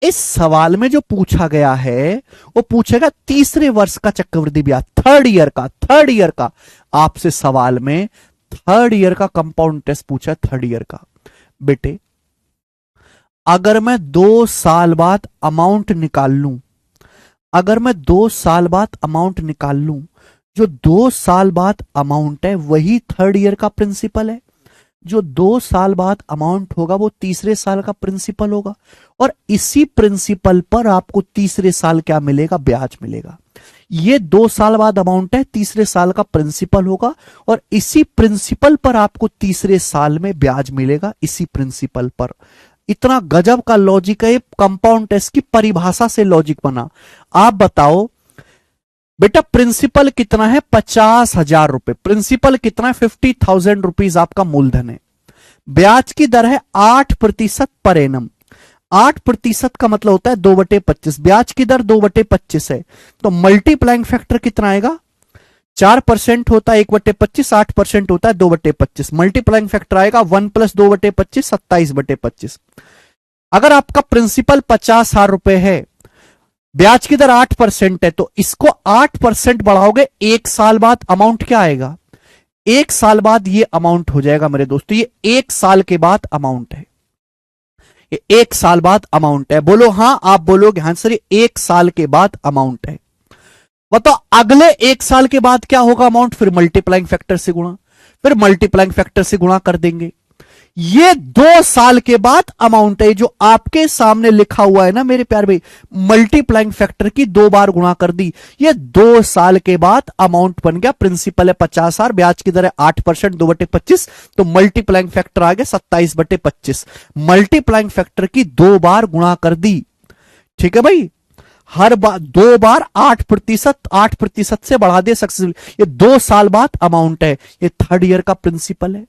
S1: इस सवाल में जो पूछा गया है वो पूछेगा तीसरे वर्ष का चक्रवृद्धि ब्याज, थर्ड ईयर का आपसे सवाल में थर्ड ईयर का कंपाउंड इंटरेस्ट पूछा है, थर्ड ईयर का। बेटे अगर मैं 2 साल बाद अमाउंट निकाल लूं, अगर मैं 2 साल बाद अमाउंट निकाल लूं, जो 2 साल बाद अमाउंट है वही थर्ड ईयर का प्रिंसिपल है, जो 2 साल बाद अमाउंट होगा वो तीसरे साल का प्रिंसिपल होगा, और इसी प्रिंसिपल पर आपको तीसरे साल क्या मिलेगा, ब्याज मिलेगा। ये 2 साल बाद अमाउंट है, तीसरे साल का प्रिंसिपल होगा, और इसी प्रिंसिपल पर आपको तीसरे साल में ब्याज मिलेगा, इसी प्रिंसिपल पर। इतना गजब का लॉजिक है, कंपाउंड टेस्ट की परिभाषा से लॉजिक बना। आप बताओ बेटा प्रिंसिपल कितना है, 50,000 रुपए, प्रिंसिपल कितना है, 50,000 रुपीज आपका मूलधन है। ब्याज की दर है 8% पर एनम। 8% का मतलब होता है 2/25, ब्याज की दर 2/25 है, तो मल्टीप्लाइंग फैक्टर कितना आएगा, 4% होता है 1/25, 8% होता है 2/25, मल्टीप्लाइंग फैक्टर आएगा 1 + 2/25, 27/25। अगर आपका प्रिंसिपल 50,000 रुपए है, ब्याज की दर 8% है, तो इसको 8% बढ़ाओगे, 1 साल बाद अमाउंट क्या आएगा, 1 साल बाद ये अमाउंट हो जाएगा मेरे दोस्तों, ये 1 साल के बाद अमाउंट है, ये 1 साल बाद अमाउंट है। बोलो हां, आप बोलोगे हां सर ये 1 साल के बाद अमाउंट है। बताओ अगले 1 साल के बाद क्या होगा अमाउंट, फिर मल्टीप्लाइंग फैक्टर से गुणा, फिर मल्टीप्लाइंग फैक्टर से गुणा कर देंगे। ये 2 साल के बाद अमाउंट है, जो आपके सामने लिखा हुआ है ना मेरे प्यार भाई, मल्टीप्लाइंग फैक्टर की 2 बार गुणा कर दी, ये 2 साल के बाद अमाउंट बन गया। प्रिंसिपल है 50,000, ब्याज की दर है 8%, 2/25, तो मल्टीप्लाइंग फैक्टर आ गया 27/25। मल्टीप्लाइंग फैक्टर की 2 बार गुणा कर दी, ठीक है भाई, हर बार 2 बार 8% से बढ़ा दे सक्सेसफुल। ये 2 साल बाद अमाउंट है, ये थर्ड ईयर का प्रिंसिपल है,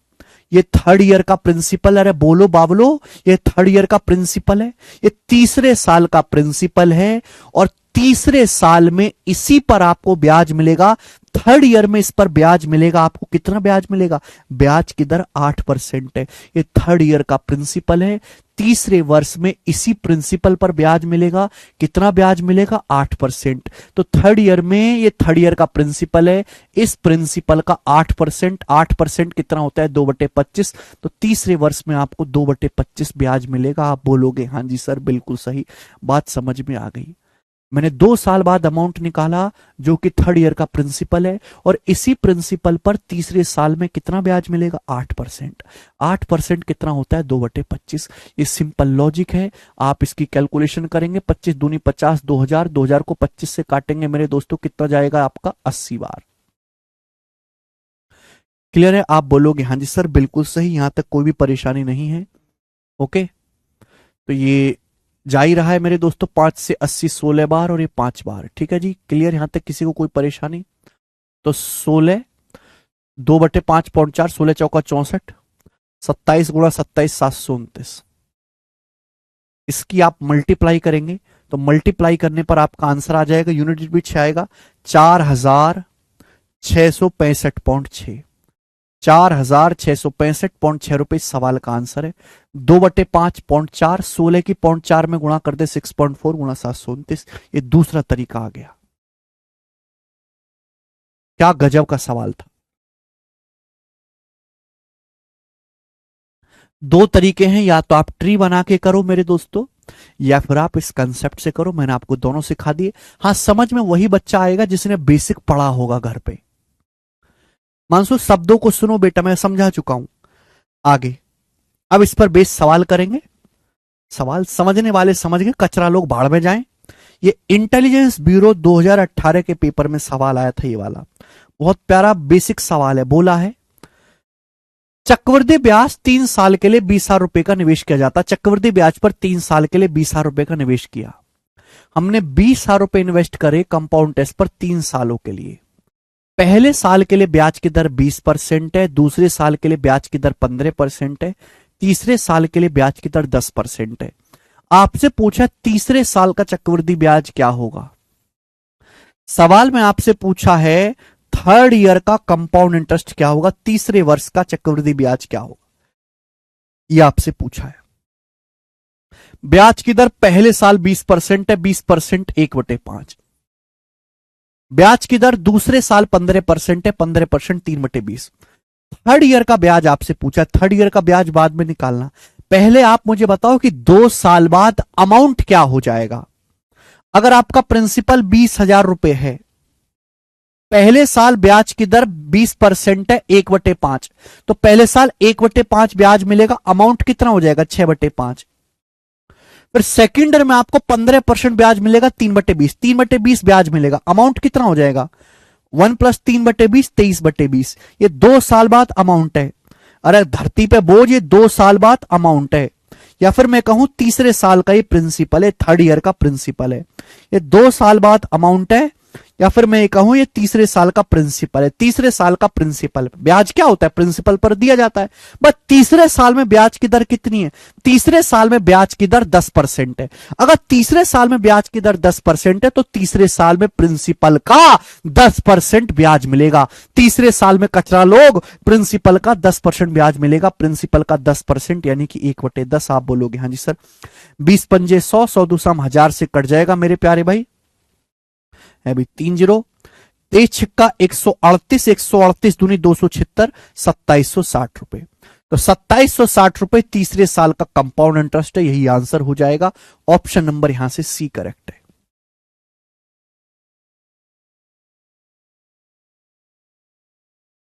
S1: ये थर्ड ईयर का प्रिंसिपल। अरे बोलो बाबलो, ये थर्ड ईयर का प्रिंसिपल है, ये तीसरे साल का प्रिंसिपल है, और तीसरे साल में इसी पर आपको ब्याज मिलेगा। थर्ड ईयर में इस पर ब्याज मिलेगा, आपको कितना ब्याज मिलेगा, ब्याज की दर 8% है। ये थर्ड ईयर का प्रिंसिपल है, तीसरे वर्ष में इसी प्रिंसिपल पर ब्याज मिलेगा, कितना ब्याज मिलेगा, 8%। तो थर्ड ईयर में ये थर्ड ईयर का प्रिंसिपल है, इस प्रिंसिपल का 8%, 8% कितना होता है, 2/25, तो तीसरे वर्ष में आपको 2/25 ब्याज मिलेगा। आप बोलोगे हाँ जी सर बिल्कुल सही, बात समझ में आ गई। मैंने 2 साल बाद अमाउंट निकाला जो कि थर्ड ईयर का प्रिंसिपल है, और इसी प्रिंसिपल पर तीसरे साल में कितना ब्याज मिलेगा, 8%। 8% कितना होता है, 2/25। ये सिंपल लॉजिक है, आप इसकी कैलकुलेशन करेंगे, 25 दूनी 50, 2000, 2000 को 25 से काटेंगे मेरे दोस्तों, कितना जाएगा आपका, 80 बार। क्लियर है, आप बोलोगे हाँ जी सर बिल्कुल सही, यहां तक कोई भी परेशानी नहीं है। ओके, तो ये जा ही रहा है मेरे दोस्तों, 5 से 80 16 बार, और ये 5 बार, ठीक है जी। क्लियर, यहां तक किसी को कोई परेशानी, तो 16 2/5 पॉइंट 4, 16 चौका 64, 27 गुणा 27 729। इसकी आप मल्टीप्लाई करेंगे, तो मल्टीप्लाई करने पर आपका आंसर आ जाएगा, यूनिट बिट से आएगा 4,665.6, 4,665.6 रुपए सवाल का आंसर है। 2/5.4, 16 की 0.4 में गुणा कर दे, 6.4 गुणा 729, ये दूसरा तरीका आ गया। क्या गजब का सवाल था। 2 तरीके हैं, या तो आप ट्री बना के करो मेरे दोस्तों, या फिर आप इस कंसेप्ट से करो, मैंने आपको दोनों सिखा दिए। हाँ, समझ में वही बच्चा आएगा जिसने बेसिक पढ़ा होगा घर पे। मानसू शब्दों को सुनो बेटा, मैं समझा चुका हूं आगे। अब इस पर बेस सवाल करेंगे, सवाल समझने वाले समझ गए, कचरा लोग भाड़ में जाएं। ये इंटेलिजेंस ब्यूरो 2018 के पेपर में सवाल आया था, ये वाला बहुत प्यारा बेसिक सवाल है। बोला है चक्रवृद्धि ब्याज 3 साल के लिए 20,000 रुपए का निवेश किया जाता। चक्रवृद्धि ब्याज पर 3 साल के लिए 20,000 रुपए का निवेश किया, हमने 20,000 रुपए इन्वेस्ट करे कंपाउंड टेस्ट पर 3 सालों के लिए। पहले साल के लिए ब्याज की दर 20% है, दूसरे साल के लिए ब्याज की दर 15% है, तीसरे साल के लिए ब्याज की दर 10% है। आपसे पूछा तीसरे साल का चक्रवृद्धि ब्याज क्या होगा। सवाल में आपसे पूछा है थर्ड ईयर का कंपाउंड इंटरेस्ट क्या होगा, तीसरे वर्ष का चक्रवृद्धि ब्याज क्या होगा, यह आपसे पूछा है। ब्याज की दर पहले साल 20% है, 20% 1/5। ब्याज की दर दूसरे साल 15% है, 15% 3/20। थर्ड ईयर का ब्याज आपसे पूछा, थर्ड ईयर का ब्याज बाद में निकालना। पहले आप मुझे बताओ कि 2 साल बाद अमाउंट क्या हो जाएगा। अगर आपका प्रिंसिपल 20,000 रुपए है, पहले साल ब्याज की दर 20% है, 1/5, तो पहले साल 1/5 ब्याज मिलेगा, अमाउंट कितना हो जाएगा 6/5। फिर सेकेंड ईयर में आपको 15% ब्याज मिलेगा, 3/20, 3/20 ब्याज मिलेगा, अमाउंट कितना हो जाएगा 1+3/20, 23/20। ये 2 साल बाद अमाउंट है। अरे धरती पे बोझ, ये 2 साल बाद अमाउंट है। या फिर मैं कहूं तीसरे साल का ये प्रिंसिपल है, थर्ड ईयर का प्रिंसिपल है। ये 2 साल बाद अमाउंट है, या फिर मैं ये कहूं ये तीसरे साल का प्रिंसिपल है। तीसरे साल का प्रिंसिपल ब्याज क्या होता है, प्रिंसिपल पर दिया जाता है। बस तीसरे साल में ब्याज की दर कितनी है, तीसरे साल में ब्याज की दर 10% है। अगर तीसरे साल में ब्याज की दर 10% है तो तीसरे साल में प्रिंसिपल का 10% ब्याज मिलेगा। तीसरे साल में कचरा लोग, प्रिंसिपल का 10% ब्याज मिलेगा, प्रिंसिपल का 10% यानी कि 1/10। आप बोलोगे हाँ जी सर। 20×5 100, 100 से कट जाएगा मेरे प्यारे भाई, है भी 3 जीरो। तेज छिक्का 138, 138 दूनी 276, 2760 रुपए। तो 2760 रुपए तीसरे साल का कंपाउंड इंटरेस्ट है, यही आंसर हो जाएगा। ऑप्शन नंबर यहां से सी करेक्ट है।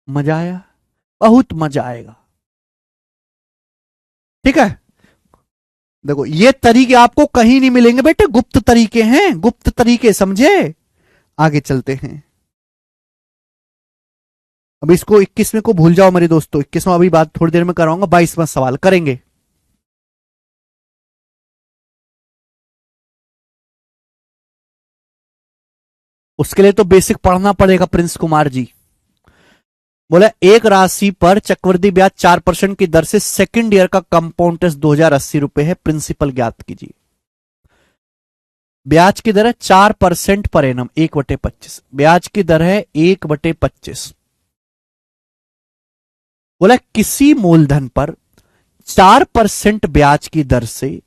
S1: मजा आया, बहुत मजा आएगा। ठीक है, देखो ये तरीके आपको कहीं नहीं मिलेंगे बेटे, गुप्त तरीके हैं, गुप्त तरीके, समझे। आगे चलते हैं। अब इसको 21वें को भूल जाओ मेरे दोस्तों, 21वां अभी बात थोड़ी देर में कराऊंगा, 22वां सवाल करेंगे। उसके लिए तो बेसिक पढ़ना पड़ेगा प्रिंस कुमार जी। बोला एक राशि पर चक्रवृद्धि ब्याज 4% की दर से सेकंड ईयर का कंपाउंड इंटरेस्ट 2080 रुपए है, प्रिंसिपल ज्ञात कीजिए। ब्याज की दर है 4% पर एनम, 1/25। ब्याज की दर है 1/25। बोला किसी मूलधन पर 4% ब्याज की दर से,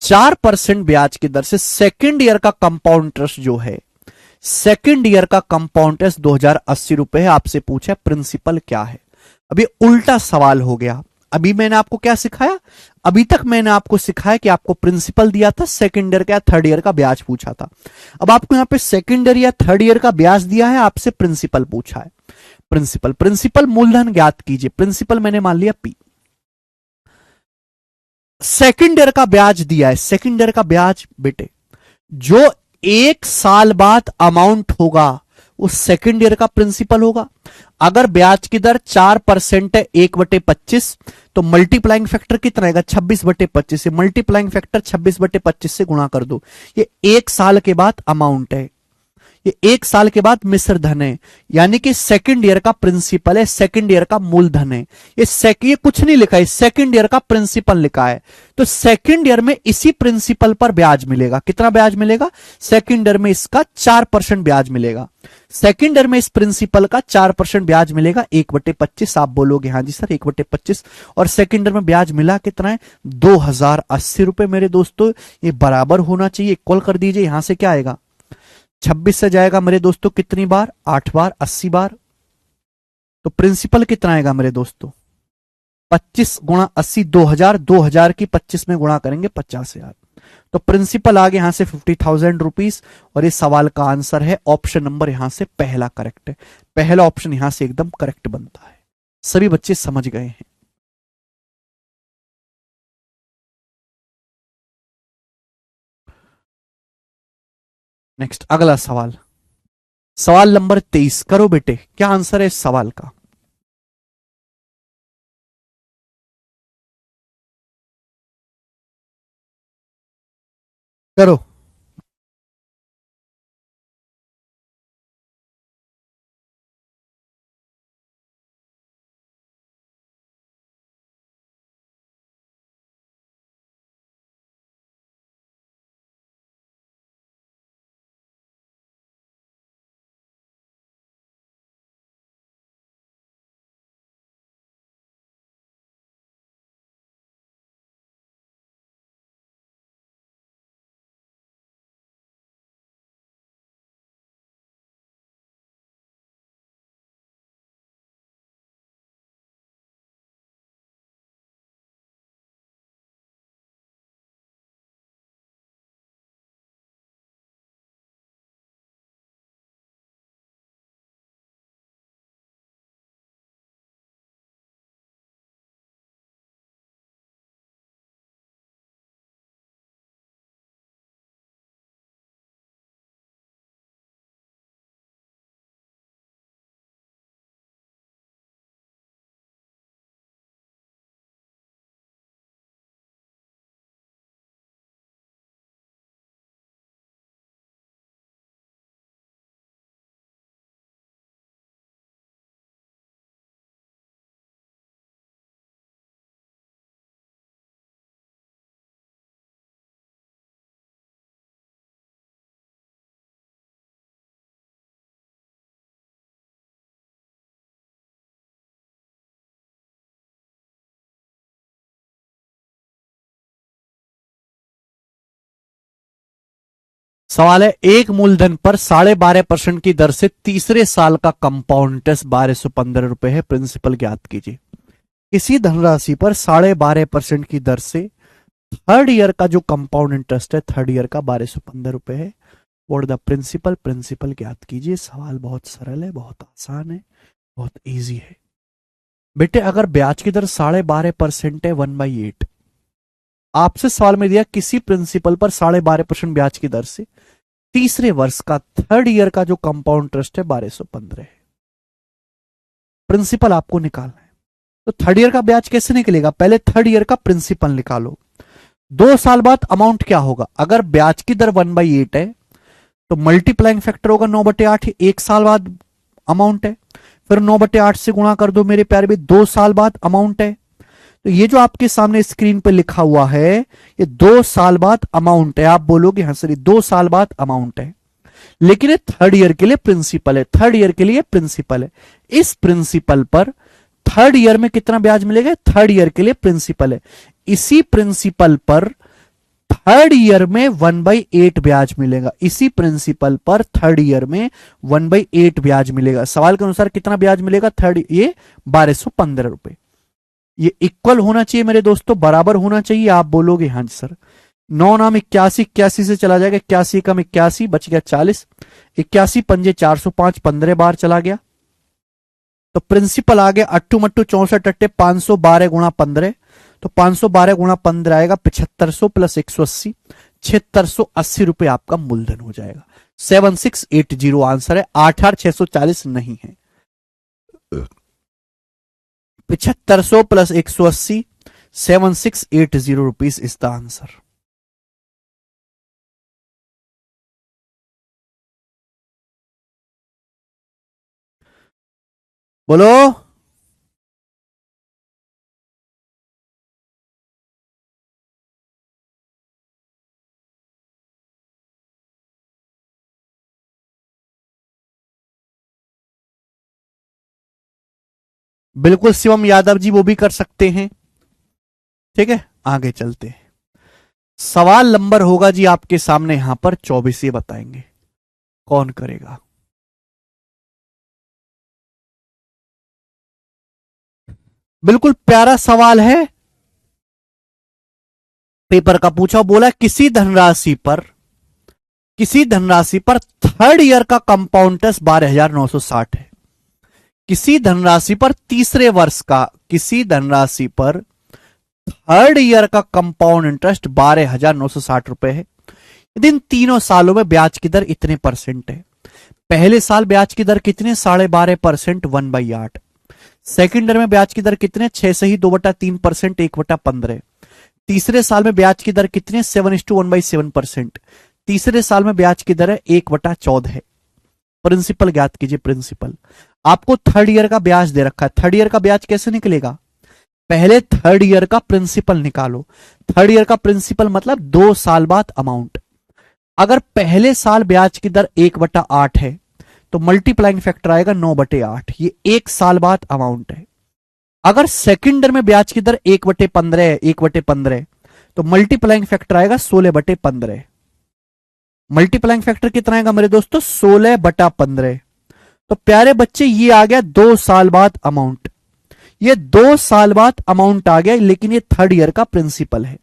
S1: 4% ब्याज की दर से सेकंड ईयर का कंपाउंड इंटरेस्ट जो है, सेकंड ईयर का कंपाउंड इंटरेस्ट 2080 रुपए है। आपसे पूछा प्रिंसिपल क्या है। अभी उल्टा सवाल हो गया। अभी मैंने आपको क्या सिखाया, अभी तक मैंने आपको सिखाया कि आपको प्रिंसिपल दिया था, सेकंड ईयर का या थर्ड ईयर का ब्याज पूछा था। अब आपको यहां पे सेकंड ईयर या थर्ड ईयर का ब्याज दिया है, आपसे प्रिंसिपल पूछा है। प्रिंसिपल, प्रिंसिपल मूलधन ज्ञात कीजिए। प्रिंसिपल मैंने मान लिया पी। सेकंड ईयर का ब्याज दिया है, सेकंड ईयर का ब्याज बेटे जो 1 साल बाद अमाउंट होगा वो सेकंड ईयर का प्रिंसिपल होगा। अगर ब्याज की दर 4% है, 1/25, तो मल्टीप्लाइंग फैक्टर कितना आएगा 26/25 से, मल्टीप्लाइंग फैक्टर 26/25 से गुणा कर दो। ये 1 साल के बाद अमाउंट है, ये 1 साल के बाद मिश्र धन है, यानी कि सेकंड ईयर का प्रिंसिपल है, सेकंड ईयर का मूलधन है। ये कुछ नहीं लिखा है, सेकंड ईयर का प्रिंसिपल लिखा है। तो सेकंड ईयर में इसी प्रिंसिपल पर ब्याज मिलेगा। कितना ब्याज मिलेगा, सेकंड ईयर में इसका 4% ब्याज मिलेगा। सेकंड ईयर में इस प्रिंसिपल का 4% ब्याज मिलेगा, 1/25। आप बोलोगे हाँ जी सर 1/25। और सेकंड ईयर में ब्याज मिला कितना है 2080 रुपए मेरे दोस्तों। ये बराबर होना चाहिए, इक्वल कर दीजिए। यहां से क्या आएगा 26 से जाएगा मेरे दोस्तों कितनी बार, 8 बार, 80 बार। तो प्रिंसिपल कितना आएगा मेरे दोस्तों 25 × 80, 2000, 2000 की 25 में गुणा करेंगे 50,000। तो प्रिंसिपल आ गया यहां से 50,000 रुपीज। और इस सवाल का आंसर है ऑप्शन नंबर यहां से पहला करेक्ट है। पहला ऑप्शन यहां से एकदम करेक्ट बनता है। सभी बच्चे समझ गए हैं। नेक्स्ट अगला सवाल, सवाल नंबर 23 करो बेटे, क्या आंसर है इस सवाल का। करो। सवाल है, एक मूलधन पर 12.5% की दर से तीसरे साल का कंपाउंड इंटरेस्ट 1215 रुपए है, प्रिंसिपल ज्ञात कीजिए। किसी धनराशि पर 12.5% की दर से थर्ड ईयर का जो कंपाउंड इंटरेस्ट है थर्ड ईयर का 1215 रुपए है। और द प्रिंसिपल, प्रिंसिपल ज्ञात कीजिए। सवाल बहुत सरल है, बहुत आसान है, बहुत इजी है बेटे। अगर ब्याज की दर 12.5% है 1/8, आपसे सवाल में दिया किसी प्रिंसिपल पर 12.5% ब्याज की दर से तीसरे वर्ष का थर्ड ईयर का जो कंपाउंड इंटरेस्ट है 1215 है। प्रिंसिपल आपको निकालना है। तो थर्ड ईयर का ब्याज कैसे निकलेगा? पहले थर्ड ईयर का प्रिंसिपल निकालो। 2 साल बाद अमाउंट क्या होगा? अगर ब्याज की दर 1/8 है तो मल्टीप्लाइंग फैक्टर होगा 9/8, 1 साल बाद अमाउंट है। फिर 9/8 से गुणा कर दो मेरे प्यारे भी, 2 साल बाद अमाउंट है। तो ये जो आपके सामने स्क्रीन पे लिखा हुआ है ये 2 साल बाद अमाउंट है। आप बोलोगे हाँ सर 2 साल बाद अमाउंट है, लेकिन ये थर्ड ईयर के लिए प्रिंसिपल है, थर्ड ईयर के लिए प्रिंसिपल है। इस प्रिंसिपल पर थर्ड ईयर में कितना ब्याज मिलेगा? थर्ड ईयर के लिए प्रिंसिपल है। इसी प्रिंसिपल पर थर्ड ईयर में 1/8 ब्याज मिलेगा। इसी प्रिंसिपल पर थर्ड ईयर में 1/8 ब्याज मिलेगा। सवाल के अनुसार कितना ब्याज मिलेगा? थर्ड, ये 1215 रुपए। ये इक्वल होना चाहिए मेरे दोस्तों, बराबर होना चाहिए। आप बोलोगे हाँ जी सर। 9 नाम 81, 81 से चला जाएगा, 81 कम 81 बच गया 40, 81 पंजे 405, 15 बार चला गया। तो प्रिंसिपल आ गया अट्टू मट्टू 64 अट्टे 512 गुणा 15, तो 512 गुणा 15 आएगा 7500 प्लस 180, 7680 रुपए आपका मूलधन हो जाएगा। 7680 आंसर है, 88640 नहीं है। 7500 plus 180, 7680 rupees is the answer. बोलो। बिल्कुल शिवम यादव जी, वो भी कर सकते हैं। ठीक है, आगे चलते हैं। सवाल नंबर होगा जी आपके सामने यहां पर 24, ये बताएंगे कौन करेगा। बिल्कुल प्यारा सवाल है, पेपर का पूछा। बोला किसी धनराशि पर थर्ड ईयर का कंपाउंड इंटरेस्ट 12,960 है। किसी धनराशि पर तीसरे वर्ष का, किसी धनराशि पर थर्ड ईयर का कंपाउंड इंटरेस्ट 12,960 रुपए है। यदि इन तीनों सालों में ब्याज की दर इतने परसेंट है। पहले साल ब्याज की दर कितने? 12.5%, 1/8। सेकेंड ईयर में ब्याज की दर कितने? 6 से ही 2/3%, 1/15। तीसरे साल में ब्याज की दर कितने? 7:1/7%। तीसरे साल में ब्याज की दर है 1/14। प्रिंसिपल ज्ञात कीजिए। प्रिंसिपल आपको थर्ड ईयर का ब्याज दे रखा है। थर्ड ईयर का ब्याज कैसे निकलेगा? पहले थर्ड ईयर का प्रिंसिपल निकालो। थर्ड ईयर का प्रिंसिपल मतलब 2 साल बाद अमाउंट। अगर पहले साल ब्याज की दर 1/8 है तो मल्टीप्लाइंग फैक्टर आएगा 9/8, ये 1 साल बाद अमाउंट है। अगर सेकेंड ईयर में ब्याज की दर 1/15 है, 1/15 तो मल्टीप्लाइंग फैक्टर आएगा 16/15। मल्टीप्लाइंग फैक्टर कितना आएगा मेरे दोस्तों? 16/15। तो प्यारे बच्चे ये आ गया 2 साल बाद अमाउंट। ये 2 साल बाद अमाउंट आ गया, लेकिन ये थर्ड ईयर का प्रिंसिपल है।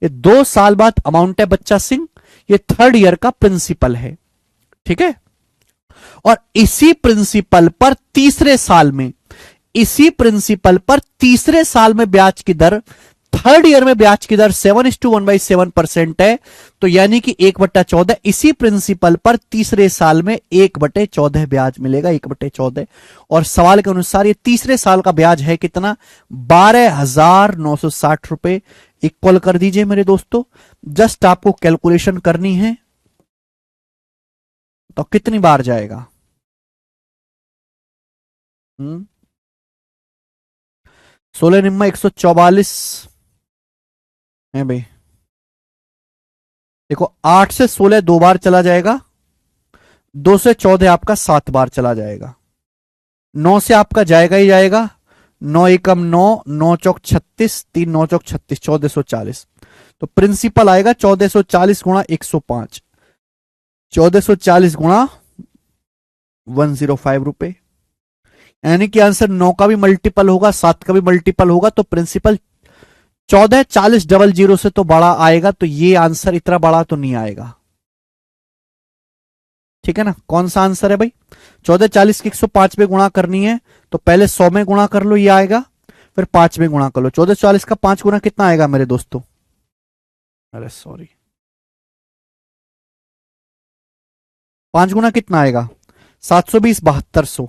S1: ये 2 साल बाद अमाउंट है बच्चा सिंह, ये थर्ड ईयर का प्रिंसिपल है। ठीक है, और इसी प्रिंसिपल पर तीसरे साल में, इसी प्रिंसिपल पर तीसरे साल में ब्याज की दर, थर्ड ईयर में ब्याज की दर 7:1/7% है, तो यानी कि 1/14। इसी प्रिंसिपल पर तीसरे साल में 1/14 ब्याज मिलेगा, 1/14। और सवाल के अनुसार ये तीसरे साल का ब्याज है कितना? 12,960 रुपए। इक्वल कर दीजिए मेरे दोस्तों, जस्ट आपको कैलकुलेशन करनी है। तो कितनी बार जाएगा? 16 निम्मा 144 है भाई। देखो 8 से 16 2 बार चला जाएगा, 2 से 14 आपका 7 बार चला जाएगा, 9 से आपका जाएगा ही जाएगा, 9 एकम 9, 9 चौक 36, 3 9 चौक 36, 1440। तो प्रिंसिपल आएगा 1440 गुणा 105। 1440 गुणा 105 रुपए, यानी कि आंसर 9 का भी मल्टीपल होगा, 7 का भी मल्टीपल होगा, तो प्रिंसिपल 144000 से तो बड़ा आएगा, तो ये आंसर इतना बड़ा तो नहीं आएगा। ठीक है ना, कौन सा आंसर है भाई? 1440 की 105 में गुणा करनी है, तो पहले 100 में गुणा कर लो, ये आएगा, फिर 5 में गुणा कर लो। 1440 का 5 गुना कितना आएगा मेरे दोस्तों? अरे सॉरी, 5 गुना कितना आएगा? 720, 7200।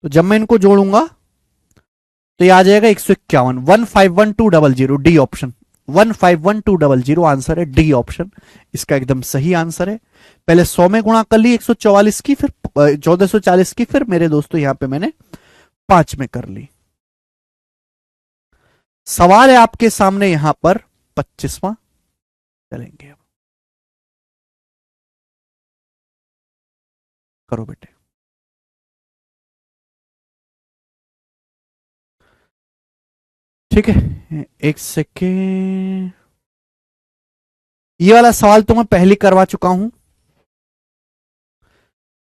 S1: तो जब मैं इनको जोड़ूंगा तो ये आ जाएगा 151, 151200, डी ऑप्शन, 151200 आंसर है, डी ऑप्शन इसका एकदम सही आंसर है। पहले 100 में गुणा कर ली 144 की, फिर 1440 की, फिर मेरे दोस्तों यहां पे मैंने 5 में कर ली। सवाल है आपके सामने यहां पर 25वां, चलेंगे अब, करो बेटे। ठीक है, एक सेकेंड, ये वाला सवाल तो मैं पहले करवा चुका हूं।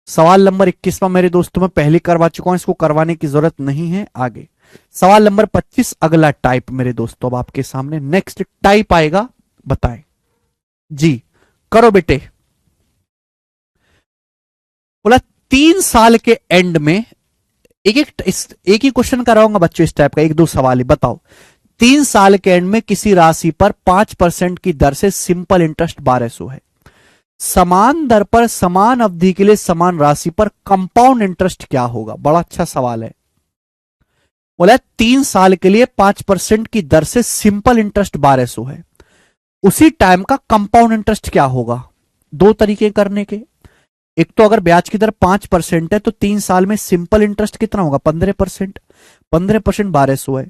S1: सवाल नंबर 21वां मेरे दोस्तों में पहले करवा चुका हूं, इसको करवाने की जरूरत नहीं है। आगे सवाल नंबर 25, अगला टाइप मेरे दोस्तों अब आपके सामने नेक्स्ट टाइप आएगा, बताएं जी, करो बेटे। बोला 3 साल के एंड में एक ही क्वेश्चन कराऊंगा बच्चों इस टाइप का, एक दो सवाल ही बताओ। 3 साल के एंड में किसी राशि पर 5% की दर से सिंपल इंटरेस्ट 1200 है। समान दर पर समान अवधि के लिए समान राशि पर कंपाउंड इंटरेस्ट क्या होगा? बड़ा अच्छा सवाल है। बोला 3 साल के लिए 5% की दर से सिंपल इंटरेस्ट 1200 है, उसी टाइम का कंपाउंड इंटरेस्ट क्या होगा? दो तरीके करने के, एक तो अगर ब्याज की दर 5% है तो 3 साल में सिंपल इंटरेस्ट कितना होगा? 15%, 15% 1200 है।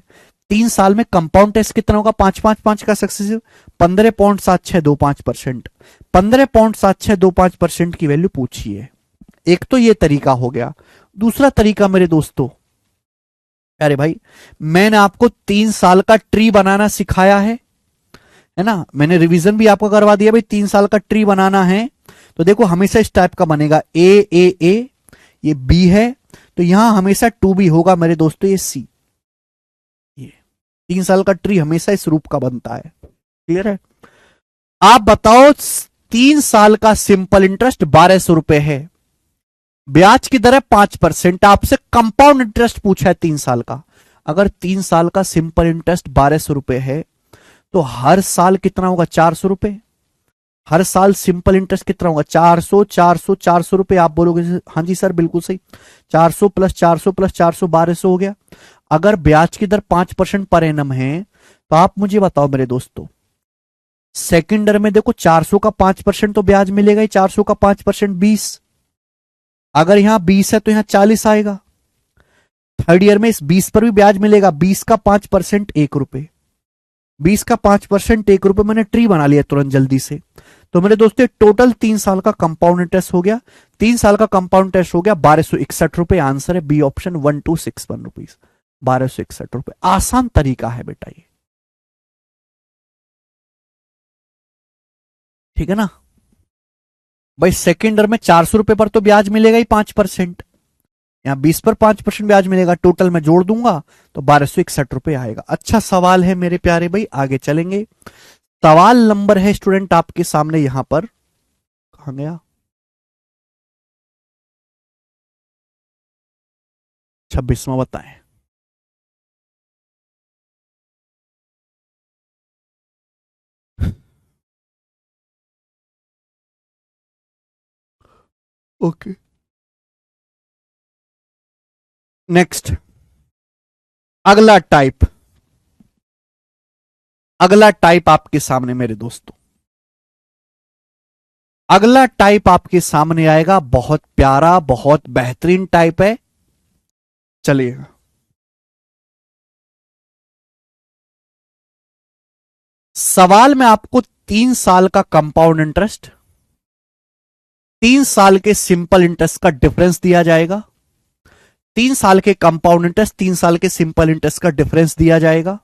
S1: 3 साल में कंपाउंड टेस्ट कितना होगा? 5-5-5 का सक्सेसिव, 15.7625%, 15.7625% की वैल्यू पूछी है। एक तो ये तरीका हो गया। दूसरा तरीका मेरे दोस्तों, अरे भाई मैंने आपको 3 साल का ट्री बनाना सिखाया है ना, मैंने रिवीजन भी आपको करवा दिया भाई। 3 साल का ट्री बनाना है तो देखो हमेशा इस टाइप का बनेगा, ए, ये बी है, तो यहां हमेशा 2B होगा मेरे दोस्तों, ये सी। ये 3 साल का ट्री हमेशा इस रूप का बनता है, क्लियर है? आप बताओ 3 साल का सिंपल इंटरेस्ट 1200 रुपए है, ब्याज की दर है 5%, आपसे कंपाउंड इंटरेस्ट पूछा है 3 साल का। अगर 3 साल का सिंपल इंटरेस्ट 1200 रुपए है तो हर साल कितना होगा? 400 रुपए। हर साल सिंपल इंटरेस्ट कितना होगा? 400 400 400 रुपए। आप बोलोगे हाँ जी सर बिल्कुल सही, 400 प्लस 400 प्लस 400 1200 हो गया। अगर ब्याज की दर 5% पर एनम है तो आप मुझे बताओ मेरे दोस्तों, सेकेंड ईयर में देखो 400 का 5% तो ब्याज मिलेगा ही, 400 का 5% 20, अगर यहां 20 है तो यहां 40 आएगा। थर्ड ईयर में इस 20 पर भी ब्याज मिलेगा, 20 का 5% 1 रुपए, 20 का 5% 1 रुपए। मैंने ट्री बना लिया तुरंत जल्दी से। तो मेरे दोस्तों टोटल 3 साल का कंपाउंड इंटरेस्ट हो गया, 3 साल का कंपाउंड इंटरेस्ट हो गया 1261 रुपए। आंसर है बी ऑप्शन, 1261 रुपीज, 1261 रुपए। आसान तरीका है बेटा ये, ठीक है ना भाई। सेकेंड ईयर में 400 रुपए पर तो ब्याज मिलेगा ही 5%, यहां 20 पर 5% ब्याज मिलेगा, टोटल में जोड़ दूंगा तो 1261 रुपए आएगा। अच्छा सवाल है मेरे प्यारे भाई, आगे चलेंगे। सवाल नंबर है स्टूडेंट आपके सामने यहां पर, कहां गया? 26वां बताएं। ओके नेक्स्ट, अगला टाइप, अगला टाइप आपके सामने मेरे दोस्तों, अगला टाइप आपके सामने आएगा, बहुत प्यारा बहुत बेहतरीन टाइप है। चलिएगा, सवाल में आपको 3 साल का कंपाउंड इंटरेस्ट, 3 साल के सिंपल इंटरेस्ट का डिफरेंस दिया जाएगा। 3 साल के कंपाउंड इंटरेस्ट, 3 साल के सिंपल इंटरेस्ट का डिफरेंस दिया जाएगा।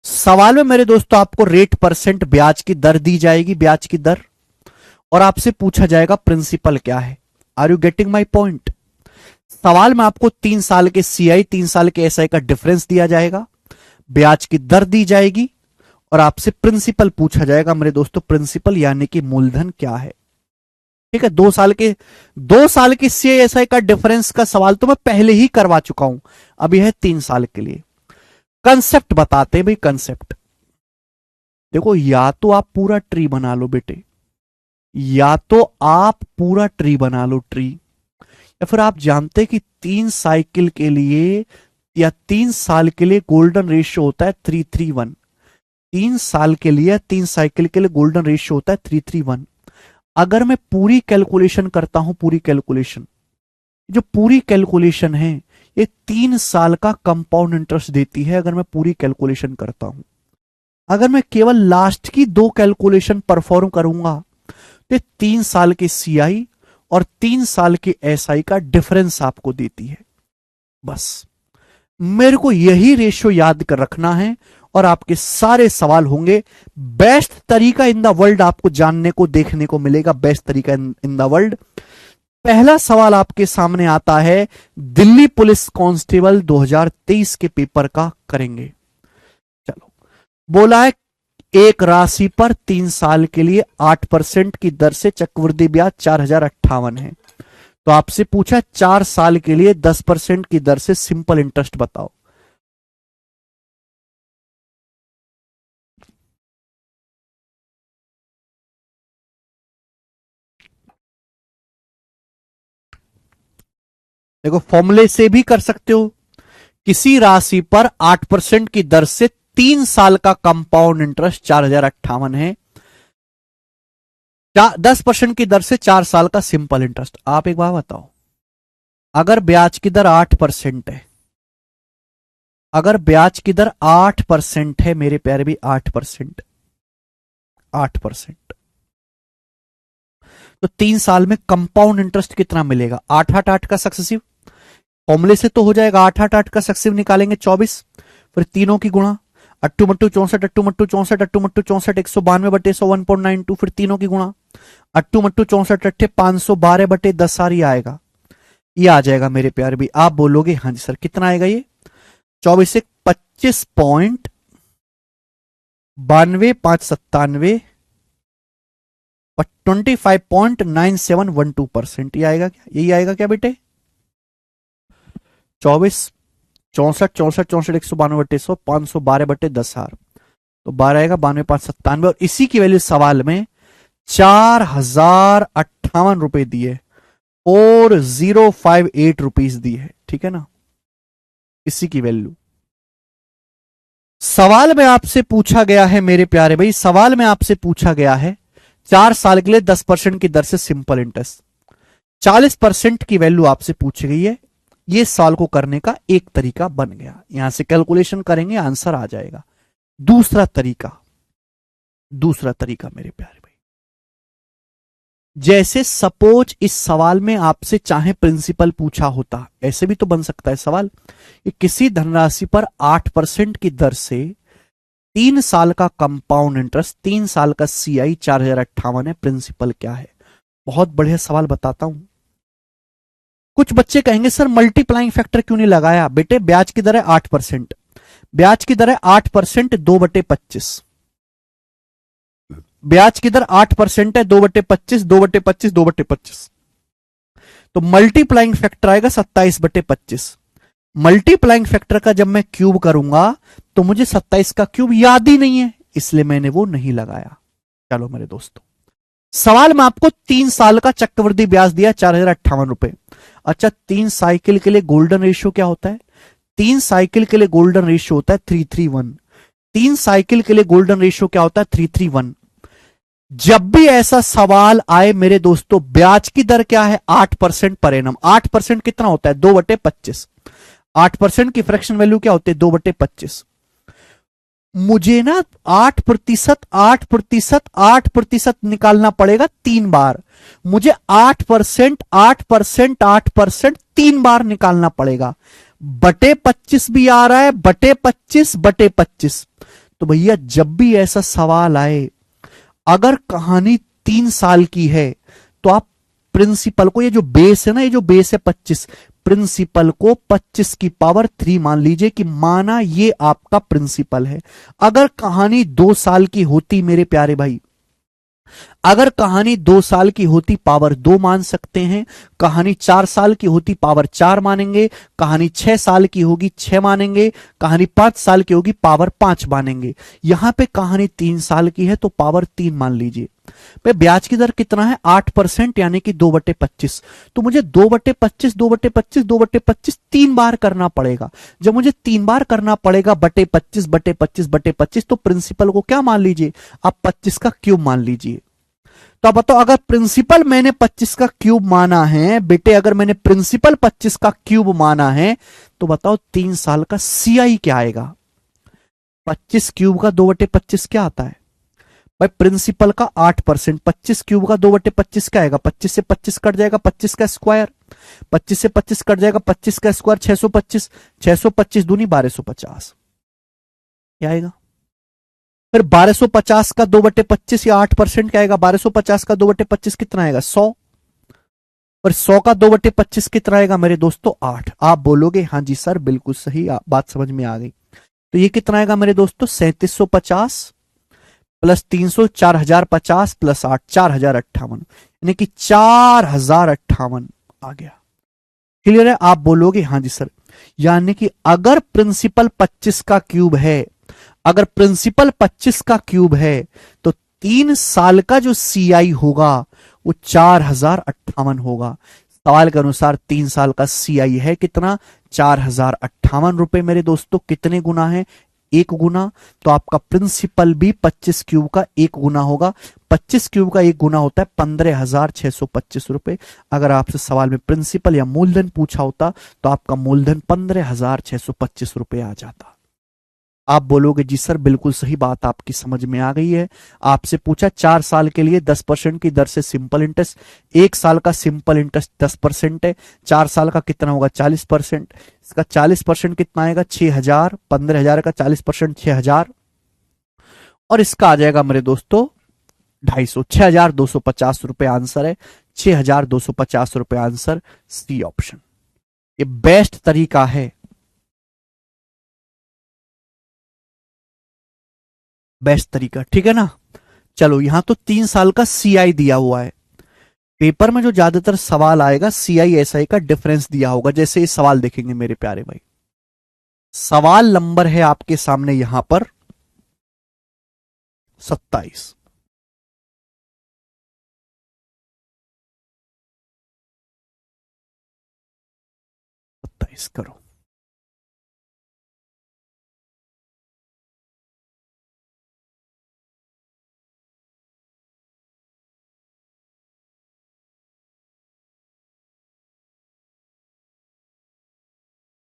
S1: सवाल में मेरे दोस्तों आपको रेट परसेंट ब्याज की दर दी जाएगी, ब्याज की दर, और आपसे पूछा जाएगा प्रिंसिपल क्या है। Are you getting my point? सवाल में आपको 3 साल के सीआई 3 साल के एसआई का डिफरेंस दिया जाएगा, ब्याज की दर दी जाएगी और आपसे प्रिंसिपल पूछा जाएगा मेरे दोस्तों। प्रिंसिपल यानी कि मूलधन क्या है। ठीक है, 2 साल के सीआईएसआई का डिफरेंस का सवाल तो मैं पहले ही करवा चुका हूं, अब यह है 3 साल के लिए। कंसेप्ट बताते हैं भाई, कंसेप्ट देखो, या तो आप पूरा ट्री बना लो बेटे, या तो आप पूरा ट्री बना लो ट्री, या फिर आप जानते कि 3 साइकिल के लिए या 3 साल के लिए गोल्डन रेशियो होता है 3:3:1। 3 साल के लिए 3 साइकिल के लिए गोल्डन रेशियो होता है 3:3:1। अगर मैं पूरी कैलकुलेशन करता हूं, पूरी कैलकुलेशन, जो पूरी कैलकुलेशन है ये 3 साल का कंपाउंड इंटरेस्ट देती है। अगर मैं पूरी कैलकुलेशन करता हूं, अगर मैं केवल लास्ट की 2 कैलकुलेशन परफॉर्म करूंगा तो 3 साल के सीआई और 3 साल के एसआई का डिफरेंस आपको देती है। बस मेरे को यही रेशियो याद कर रखना है और आपके सारे सवाल होंगे। बेस्ट तरीका इन द वर्ल्ड आपको जानने को देखने को मिलेगा, बेस्ट तरीका इन द वर्ल्ड। पहला सवाल आपके सामने आता है, दिल्ली पुलिस कांस्टेबल 2023 के पेपर का करेंगे। चलो, बोला है एक राशि पर 3 साल के लिए 8% की दर से चक्रवृद्धि ब्याज 4058 है। तो आपसे पूछा 4 साल के लिए 10% की दर से सिंपल इंटरेस्ट बताओ। देखो, फॉर्मूले से भी कर सकते हो। किसी राशि पर 8% की दर से 3 साल का कंपाउंड इंटरेस्ट 4058 है, 10% की दर से 4 साल का सिंपल इंटरेस्ट। आप एक बात बताओ, अगर ब्याज की दर 8% है, अगर ब्याज की दर 8% है मेरे प्यारे भी, 8%, 8%, तो 3 साल में कंपाउंड इंटरेस्ट कितना मिलेगा? 8 का सक्सेसिव, फॉर्मूले से तो हो जाएगा। 8 का सक्सेसिव निकालेंगे 24, फिर तीनों की गुणा, अट्टू मट्टू 64, अट्टू मट्टू 64, अट्टू मट्टू 64, 192/100, 1.92, फिर तीनों की गुणा, अट्टू मट्टू 64 अट्ठे 512/10 सारी आएगा। ये आ जाएगा मेरे प्यारे भी। आप बोलोगे हाँ जी सर कितना आएगा ये? 24 से 25.92,597 और 25.9712%। ये आएगा क्या? यही आएगा क्या बेटे? 24, 64, 64, 64, 192/100, 512/10,000, तो 12 आएगा, 92,597। और इसी की वैल्यू सवाल में 4058 रुपए दिए और 058 रुपीज दिए। ठीक है ना, इसी की वैल्यू सवाल में आपसे पूछा गया है मेरे प्यारे भाई। सवाल में आपसे पूछा गया है 4 साल के लिए 10% की दर से सिंपल इंटरेस्ट, 40% की वैल्यू आपसे पूछी गई है। ये सवाल को करने का एक तरीका बन गया, यहां से कैलकुलेशन करेंगे आंसर आ जाएगा। दूसरा तरीका, दूसरा तरीका मेरे प्यारे भाई, जैसे सपोज इस सवाल में आपसे चाहे प्रिंसिपल पूछा होता, ऐसे भी तो बन सकता है सवाल कि किसी धनराशि पर 8% की दर से 3 साल का कंपाउंड इंटरेस्ट, 3 साल का सीआई 4058 है, प्रिंसिपल क्या है? बहुत बढ़िया सवाल बताता हूं। कुछ बच्चे कहेंगे सर मल्टीप्लाइंग फैक्टर क्यों नहीं लगाया? बेटे ब्याज की दर है 8%, ब्याज की दर है 8%, 2/25, ब्याज की दर 8% है, 2/25, 2/25, 2/25, तो मल्टीप्लाइंग फैक्टर आएगा 27/25। मल्टीप्लाइंग फैक्टर का जब मैं क्यूब करूंगा तो मुझे 27 का क्यूब याद ही नहीं है, इसलिए मैंने वो नहीं लगाया। चलो मेरे दोस्तों, सवाल में आपको 3 साल का चक्रवृद्धि ब्याज दिया 4058 रुपए। अच्छा, 3 साइकिल के लिए गोल्डन रेशियो क्या होता है? 3 साइकिल के लिए गोल्डन रेशियो होता है 3:3:1। 3 साइकिल के लिए गोल्डन रेशियो क्या होता है? 3:3:1। जब भी ऐसा सवाल आए मेरे दोस्तों, ब्याज की दर क्या है? 8% पर एनम। 8% कितना होता है? 2/25। 8% की फ्रैक्शन वैल्यू क्या होती है? 2/25। मुझे ना 8%, 8%, 8% निकालना पड़ेगा 3 बार। मुझे 8%, 8%, 8% 3 बार निकालना पड़ेगा। /25 भी आ रहा है, /25, /25। तो भैया जब भी ऐसा सवाल आए, अगर कहानी 3 साल की है तो आप प्रिंसिपल को, ये जो बेस है ना, ये जो बेस है 25, प्रिंसिपल को 25 की पावर 3 मान लीजिए कि माना ये आपका प्रिंसिपल है। अगर कहानी 2 साल की होती मेरे प्यारे भाई, अगर कहानी 2 साल की होती पावर 2 मान सकते हैं, कहानी 4 साल की होती पावर 4 मानेंगे, कहानी 6 साल की होगी 6 मानेंगे, कहानी 5 साल की होगी पावर 5 मानेंगे। यहां पे कहानी 3 साल की है तो पावर 3 मान लीजिए। भाई ब्याज की दर कितना है 8%, यानी कि 2/25। तो मुझे 2/25 2/25 2/25 3 बार करना पड़ेगा। जब मुझे 3 बार करना पड़ेगा बटे 25 बटे 25 बटे 25, तो प्रिंसिपल को क्या मान लीजिए आप 25 का क्यूब मान लीजिए। तो अब बताओ, अगर प्रिंसिपल मैंने 25 का क्यूब माना है बेटे, अगर मैंने प्रिंसिपल 25 का क्यूब माना है तो बताओ 3 साल का सीआई क्या आएगा। 25 क्यूब का 2/25 क्या आता है भाई, प्रिंसिपल का 8%। 25 क्यूब का 2/25 क्या आएगा, 25 से 25 कट जाएगा 25 का स्क्वायर, 25 से 25 कट जाएगा 25 का स्क्वायर 625, 625 दूनी 1250 क्या आएगा। फिर 1250 का 2/25 या 8% क्या आएगा, 1250 का 2/25 कितना आएगा 100, और 100 का 2/25 कितना आएगा मेरे दोस्तों 8। आप बोलोगे हाँ जी सर बिल्कुल सही, बात समझ में आ गई। तो ये कितना आएगा मेरे दोस्तों 3750 प्लस 300 4050 प्लस 8 4058, यानी कि 4058 आ गया। क्लियर है। आप बोलोगे हाँ जी सर, यानी कि अगर प्रिंसिपल 25 का क्यूब है, अगर प्रिंसिपल 25 का क्यूब है तो 3 साल का जो सीआई होगा वो 4058 होगा। सवाल के अनुसार 3 साल का सीआई है कितना 4058 रुपए मेरे दोस्तों। कितने गुना है 1 गुना, तो आपका प्रिंसिपल भी 25 क्यूब का 1 गुना होगा। 25 क्यूब का 1 गुना होता है 15,625 रुपए। अगर आपसे सवाल में प्रिंसिपल या मूलधन पूछा होता तो आपका मूलधन 15,625 रुपए आ जाता। आप बोलोगे जी सर बिल्कुल सही, बात आपकी समझ में आ गई है। आपसे पूछा 4 साल के लिए 10% की दर से सिंपल इंटरेस्ट, 1 साल का सिंपल इंटरेस्ट 10% है, 4 साल का कितना होगा 40%। इसका 40% कितना आएगा 6,000, 15,000 का 40% 6,000, और इसका आ जाएगा मेरे दोस्तों 250, 6,250 रुपए आंसर है। 6,250 रुपए आंसर, सी ऑप्शन। ये बेस्ट तरीका है, बेस्ट तरीका, ठीक है ना। चलो यहां तो 3 साल का सीआई दिया हुआ है। पेपर में जो ज्यादातर सवाल आएगा सीआई एसआई का डिफरेंस दिया होगा। जैसे ये सवाल देखेंगे मेरे प्यारे भाई, सवाल नंबर है आपके सामने यहां पर 27। करो।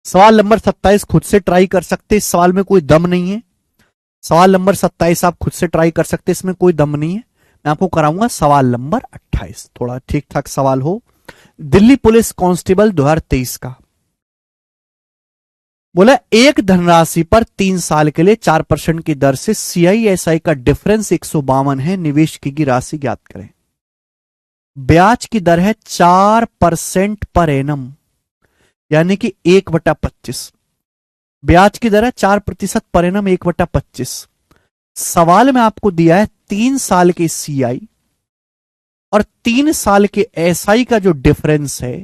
S1: सवाल नंबर 27 खुद से ट्राई कर सकते, इस सवाल में कोई दम नहीं है। सवाल नंबर 27 आप खुद से ट्राई कर सकते, इसमें कोई दम नहीं है। मैं आपको कराऊंगा सवाल नंबर 28, थोड़ा ठीक ठाक सवाल हो। दिल्ली पुलिस कांस्टेबल 2023 का बोला, एक धनराशि पर 3 साल के लिए 4% की दर से सीआईएसआई का डिफरेंस 152 है, निवेश की राशि ज्ञात करें। ब्याज की दर है 4% पर एनम, यानी कि 1/25। ब्याज की दर है 4% पर एनम 1/25। सवाल में आपको दिया है 3 साल के सीआई और 3 साल के एसआई का जो डिफरेंस है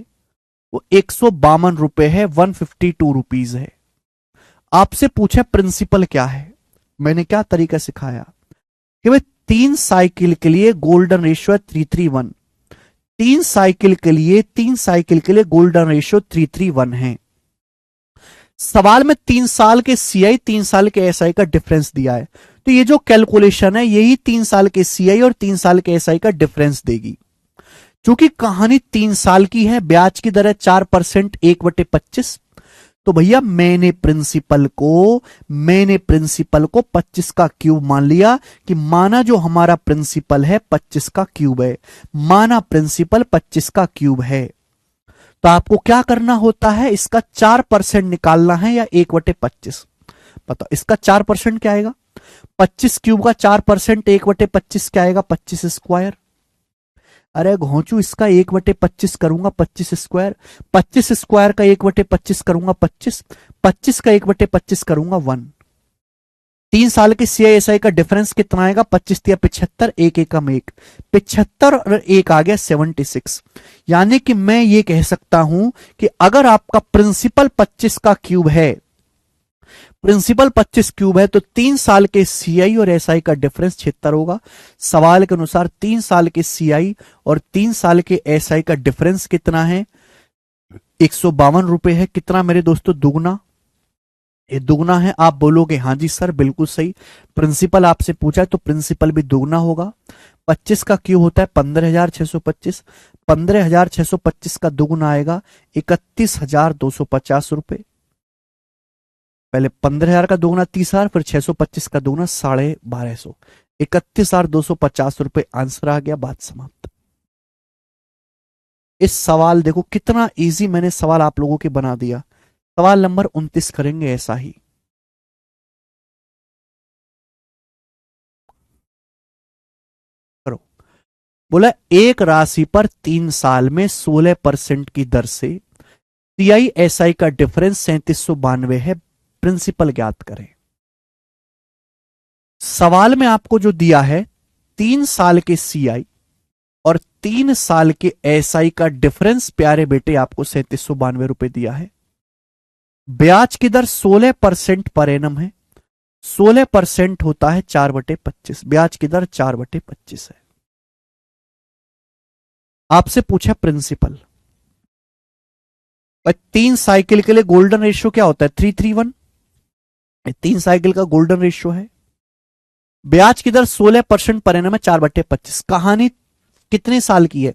S1: वो 152 रुपए है, 152 रुपीज है। आपसे पूछा प्रिंसिपल क्या है। मैंने क्या तरीका सिखाया कि भाई 3 साइकिल के लिए गोल्डन रेशियो 331, 3 साइकिल के लिए गोल्डन रेशियो 331 है। सवाल में 3 साल के सीआई 3 साल के एसआई का डिफरेंस दिया है, तो ये जो कैलकुलेशन है यही 3 साल के सीआई और 3 साल के एसआई का डिफरेंस देगी। चूंकि कहानी 3 साल की है, ब्याज की दर है 4% 1/25, तो भैया मैंने प्रिंसिपल को 25 का क्यूब मान लिया कि माना जो हमारा प्रिंसिपल है 25 का क्यूब है, माना प्रिंसिपल 25 का क्यूब है। तो आपको क्या करना होता है, इसका 4% निकालना है या 1/25। बताओ इसका 4% क्या आएगा, 25 क्यूब का 4% 1/25 क्या आएगा 25 स्क्वायर। अरे घोंचू, इसका 1/25 करूंगा 25 स्क्वायर, 25 स्क्वायर का 1/25 करूंगा 25, 25 का 1/25 करूंगा 1। 3 साल के CISI का डिफरेंस कितना आएगा? 25 या 75, एक एकम एक, 75 और एक आ गया 76। यानी कि मैं ये कह सकता हूं कि अगर आपका प्रिंसिपल 25 का क्यूब है, प्रिंसिपल 25 क्यूब है, तो 3 साल के CI और SI का डिफरेंस 76 होगा। सवाल के अनुसार 3 साल के CI और 3 साल के SI का डिफरेंस कितना है? 152 रुपए है। कितना मेरे दोस्तों? दुगना। ये दुगना है। आप बोलोगे हाँ जी सर बिल्कुल सही, प्रिंसिपल आपसे पूछा है तो प्रिंसिपल भी दुगना होगा। 25 का क्यों होता है 15,625, 15,625 का दुगना आएगा 31,250 रुपए। पहले 15,000 का दुगना 30,000, फिर 625 का दुगना 1250, 31,250 रुपए आंसर आ गया। बात समाप्त। इस सवाल देखो कितना इजी मैंने सवाल आप लोगों के बना दिया। सवाल नंबर 29 करेंगे ऐसा ही। करो। बोला एक राशि पर 3 साल में 16% की दर से CI/SI का डिफरेंस 3792 है, प्रिंसिपल ज्ञात करें। सवाल में आपको जो दिया है 3 साल के CI और 3 साल के SI का डिफरेंस प्यारे बेटे आपको 3792 रुपए दिया है। ब्याज की दर 16% पर एनम है। 16% होता है 4/25, ब्याज की दर 4/25 है। आपसे पूछा प्रिंसिपल। 3 साइकिल के लिए गोल्डन रेशियो क्या होता है? 3:3:1। 3 साइकिल का गोल्डन रेशियो है। ब्याज की दर 16% पर एनम है, 4/25। कहानी कितने साल की है?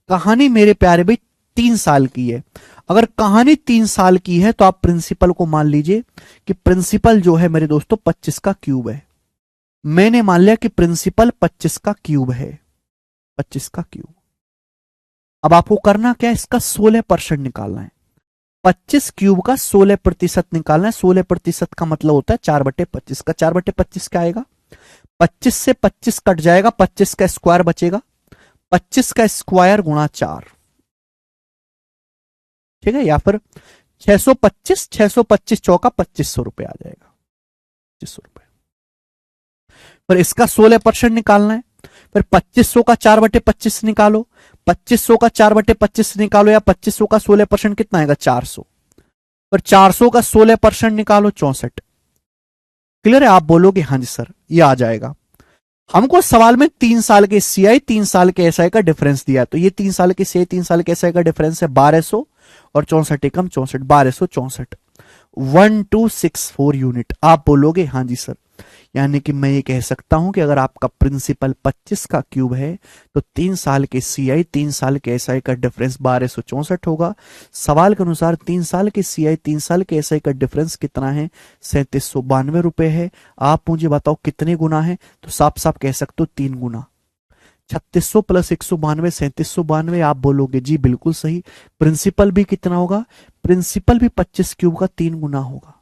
S1: कहानी मेरे प्यारे भाई 3 साल की है। अगर कहानी 3 साल की है तो आप प्रिंसिपल को मान लीजिए कि प्रिंसिपल जो है मेरे दोस्तों 25 का क्यूब है। मैंने मान लिया कि प्रिंसिपल 25 का क्यूब है, 25 का क्यूब। अब आपको करना क्या है? इसका 16% निकालना है। 25 क्यूब का 16% निकालना है। 16% का मतलब होता है 4/25 का 4/25 क्या आएगा? 25 से 25 कट जाएगा, 25 का स्क्वायर बचेगा, 25 का स्क्वायर गुणा 4। ठीक है, या फिर 625, 625 चौका 2500 रुपए आ जाएगा, 2500 रुपए। फिर इसका 16% निकालना है। फिर 2500 का 4/25 निकालो, 2500 का 4/25 निकालो, या 2500 का 16% कितना आएगा? 400। फिर 400 का 16% निकालो, 64। क्लियर है? आप बोलोगे हाँ जी सर ये आ जाएगा। हमको सवाल में 3 साल के CI 3 साल के SI का डिफरेंस दिया, तो ये 3 साल के CI 3 साल के SI का डिफरेंस है 1200 और 64 एकम 64, 1264, 1264 यूनिट। आप बोलोगे हाँ जी सर। यानी कि मैं ये कह सकता हूं कि अगर आपका प्रिंसिपल 25 का क्यूब है तो 3 साल के CI 3 साल के SI का डिफरेंस 1264 होगा। सवाल के अनुसार 3 साल के CI 3 साल के SI का डिफरेंस कितना है? 3792 रुपए है। आप मुझे बताओ कितने गुना है? तो साफ साफ कह सकते हो 3 गुना। 3600 प्लस 192 3792। आप बोलोगे जी बिल्कुल सही। प्रिंसिपल भी कितना होगा? प्रिंसिपल भी 25 क्यूब का 3 गुना होगा।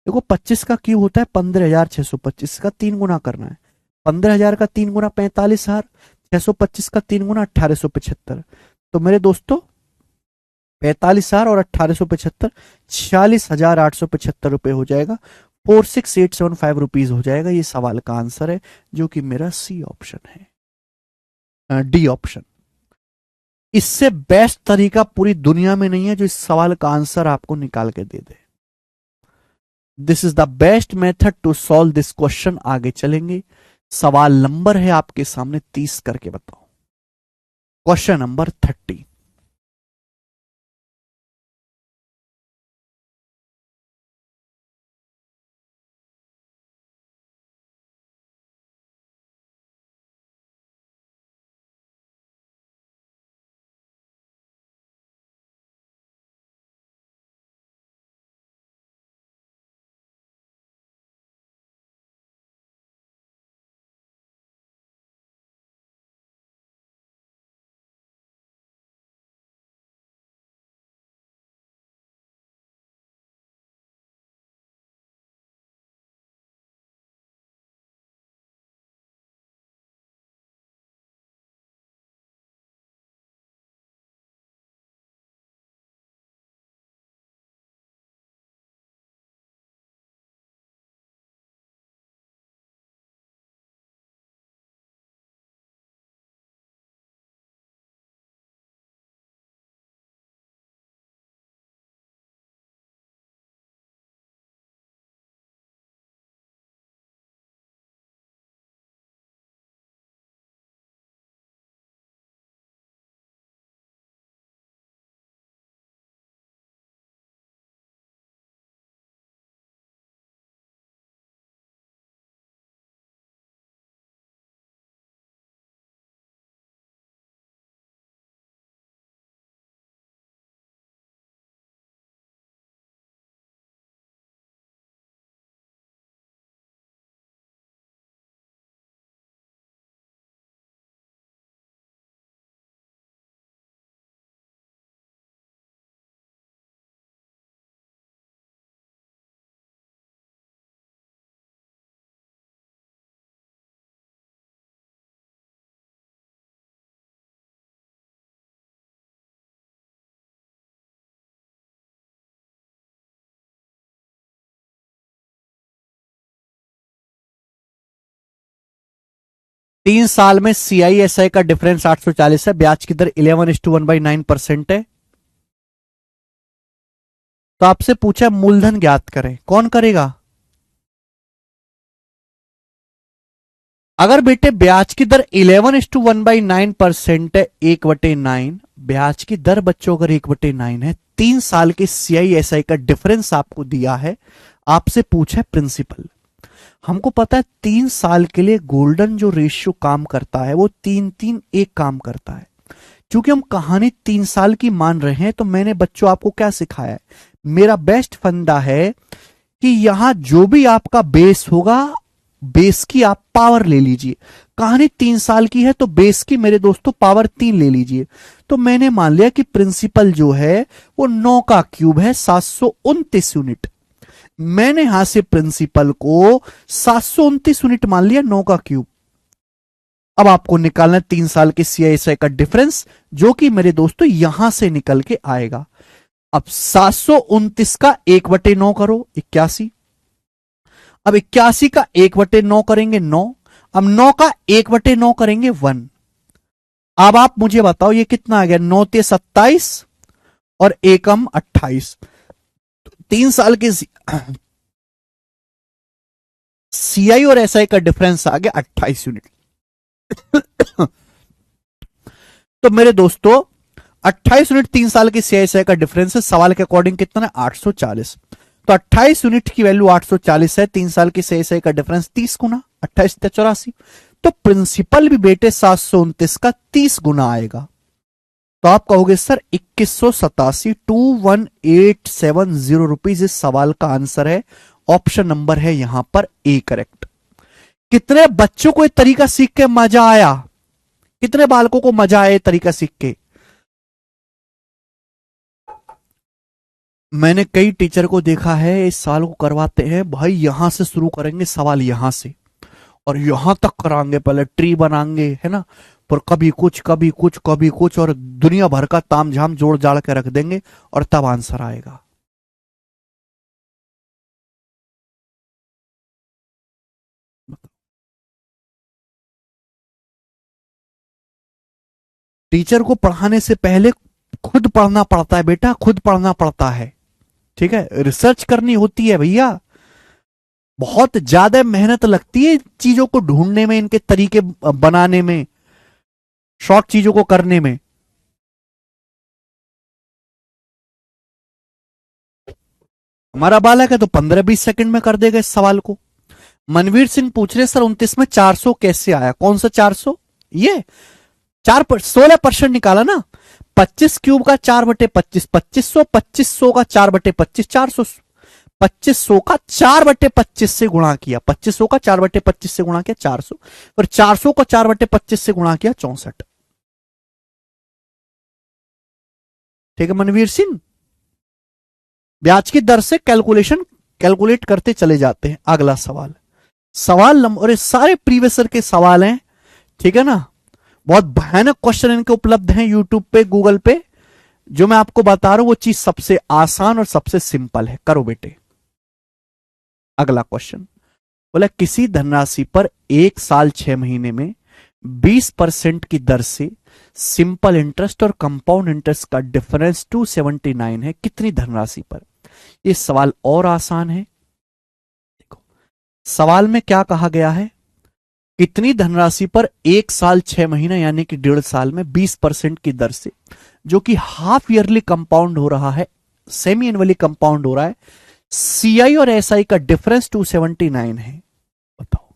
S1: देखो 25 का क्यूब होता है 15,625 का 3 गुना करना है। 15,000 का 3 गुना 45,000, 625 का 3 गुना 1875। तो मेरे दोस्तों 45,000 और 1875, 46,875 रुपए हो जाएगा। 46,875 रुपीज हो जाएगा। ये सवाल का आंसर है, जो कि मेरा C ऑप्शन है, D ऑप्शन। इससे बेस्ट तरीका पूरी दुनिया में नहीं है जो इस सवाल का आंसर आपको निकाल के दे दे। This is the best method to solve this question. आगे चलेंगे। सवाल नंबर है आपके सामने 30, करके बताओ। Question number 30। 3 साल में CISI का डिफरेंस 840 है, ब्याज की दर 11:1/9% है। तो आपसे पूछा मूलधन ज्ञात करें, कौन करेगा? अगर बेटे ब्याज की दर 11:1/9% है, 1/9, ब्याज की दर बच्चों अगर 1/9 है, 3 साल के CISI का डिफरेंस आपको दिया है, आपसे पूछा है प्रिंसिपल। हमको पता है 3 साल के लिए गोल्डन जो रेशियो काम करता है वो 3-3-1 काम करता है। क्योंकि हम कहानी 3 साल की मान रहे हैं, तो मैंने बच्चों आपको क्या सिखाया है, मेरा बेस्ट फंडा है कि यहां जो भी आपका बेस होगा, बेस की आप पावर ले लीजिए। कहानी 3 साल की है तो बेस की मेरे दोस्तों पावर 3 ले लीजिए। तो मैंने मान लिया कि प्रिंसिपल जो है वो 9 का क्यूब है, 729 यूनिट। मैंने यहां से प्रिंसिपल को 729 यूनिट मान लिया, 9 का क्यूब। अब आपको निकालना है 3 साल के CISI का डिफरेंस, जो कि मेरे दोस्तों यहां से निकल के आएगा। अब 729 का 1/9 करो, 81। अब 81 का 1/9 करेंगे 9। अब 9 का 1/9 करेंगे 1। अब आप मुझे बताओ ये कितना आ गया, 9 ते 27 और एकम 28। 3 साल के CI और SI का डिफरेंस आ गया 28 यूनिट। तो मेरे दोस्तों 28 यूनिट 3 साल के CI का डिफरेंस है, सवाल के अकॉर्डिंग कितना है 840। तो 28 यूनिट की वैल्यू 840 है, 3 साल के CI का डिफरेंस 30 गुना, 28 84। तो प्रिंसिपल भी बेटे 729 का 30 गुना आएगा। तो आप कहोगे सर 2187, 21,870 रुपीज इस सवाल का आंसर है। ऑप्शन नंबर है यहां पर ए करेक्ट। कितने बच्चों को ये तरीका सीख के मजा आया? कितने बालकों को मजा आया ये तरीका सीख के? मैंने कई टीचर को देखा है इस साल को करवाते हैं, भाई यहां से शुरू करेंगे सवाल, यहां से और यहां तक कराएंगे, पहले ट्री बनाएंगे है ना, पर कभी कुछ कभी कुछ कभी कुछ, और दुनिया भर का तामझाम जोड़ जाड़ के रख देंगे और तब आंसर आएगा। टीचर को पढ़ाने से पहले खुद पढ़ना पड़ता है बेटा, खुद पढ़ना पड़ता है, ठीक है, रिसर्च करनी होती है भैया। बहुत ज्यादा मेहनत लगती है चीजों को ढूंढने में, इनके तरीके बनाने में, शॉर्ट चीजों को करने में। हमारा बालक है तो 15-20 सेकंड में कर देगा इस सवाल को। मनवीर सिंह पूछ रहे सर 29 में 400 कैसे आया? कौन सा 400? ये 16% निकाला ना। 25 क्यूब का 4/25 2500, 2500 का 4/25 400, 2500 का 4/25 से गुणा किया, 2500 का 4/25 से गुणा किया 400, और 400 को 4/25 से गुणा किया 64। ठीक है मनवीर सिंह, ब्याज की दर से कैलकुलेट करते चले जाते हैं। अगला सवाल, सवाल नंबर, और ये सारे प्रीवियसर के सवाल हैं, ठीक है ना, बहुत भयानक क्वेश्चन इनके उपलब्ध हैं यूट्यूब पे, गूगल पे। जो मैं आपको बता रहा हूं वो चीज सबसे आसान और सबसे सिंपल है, करो बेटे। अगला क्वेश्चन बोला किसी धनराशि पर 1 साल 6 महीने में 20% की दर से सिंपल इंटरेस्ट और कंपाउंड इंटरेस्ट का डिफरेंस 279 है, कितनी धनराशि पर? ये सवाल और आसान है। देखो सवाल में क्या कहा गया है, कितनी धनराशि पर 1 साल 6 महीना यानी कि 1.5 साल में 20% की दर से, जो कि हाफ ईयरली कंपाउंड हो रहा है, सेमी एनुअली कंपाउंड हो रहा है, CI और SI का डिफरेंस 279 है। बताओ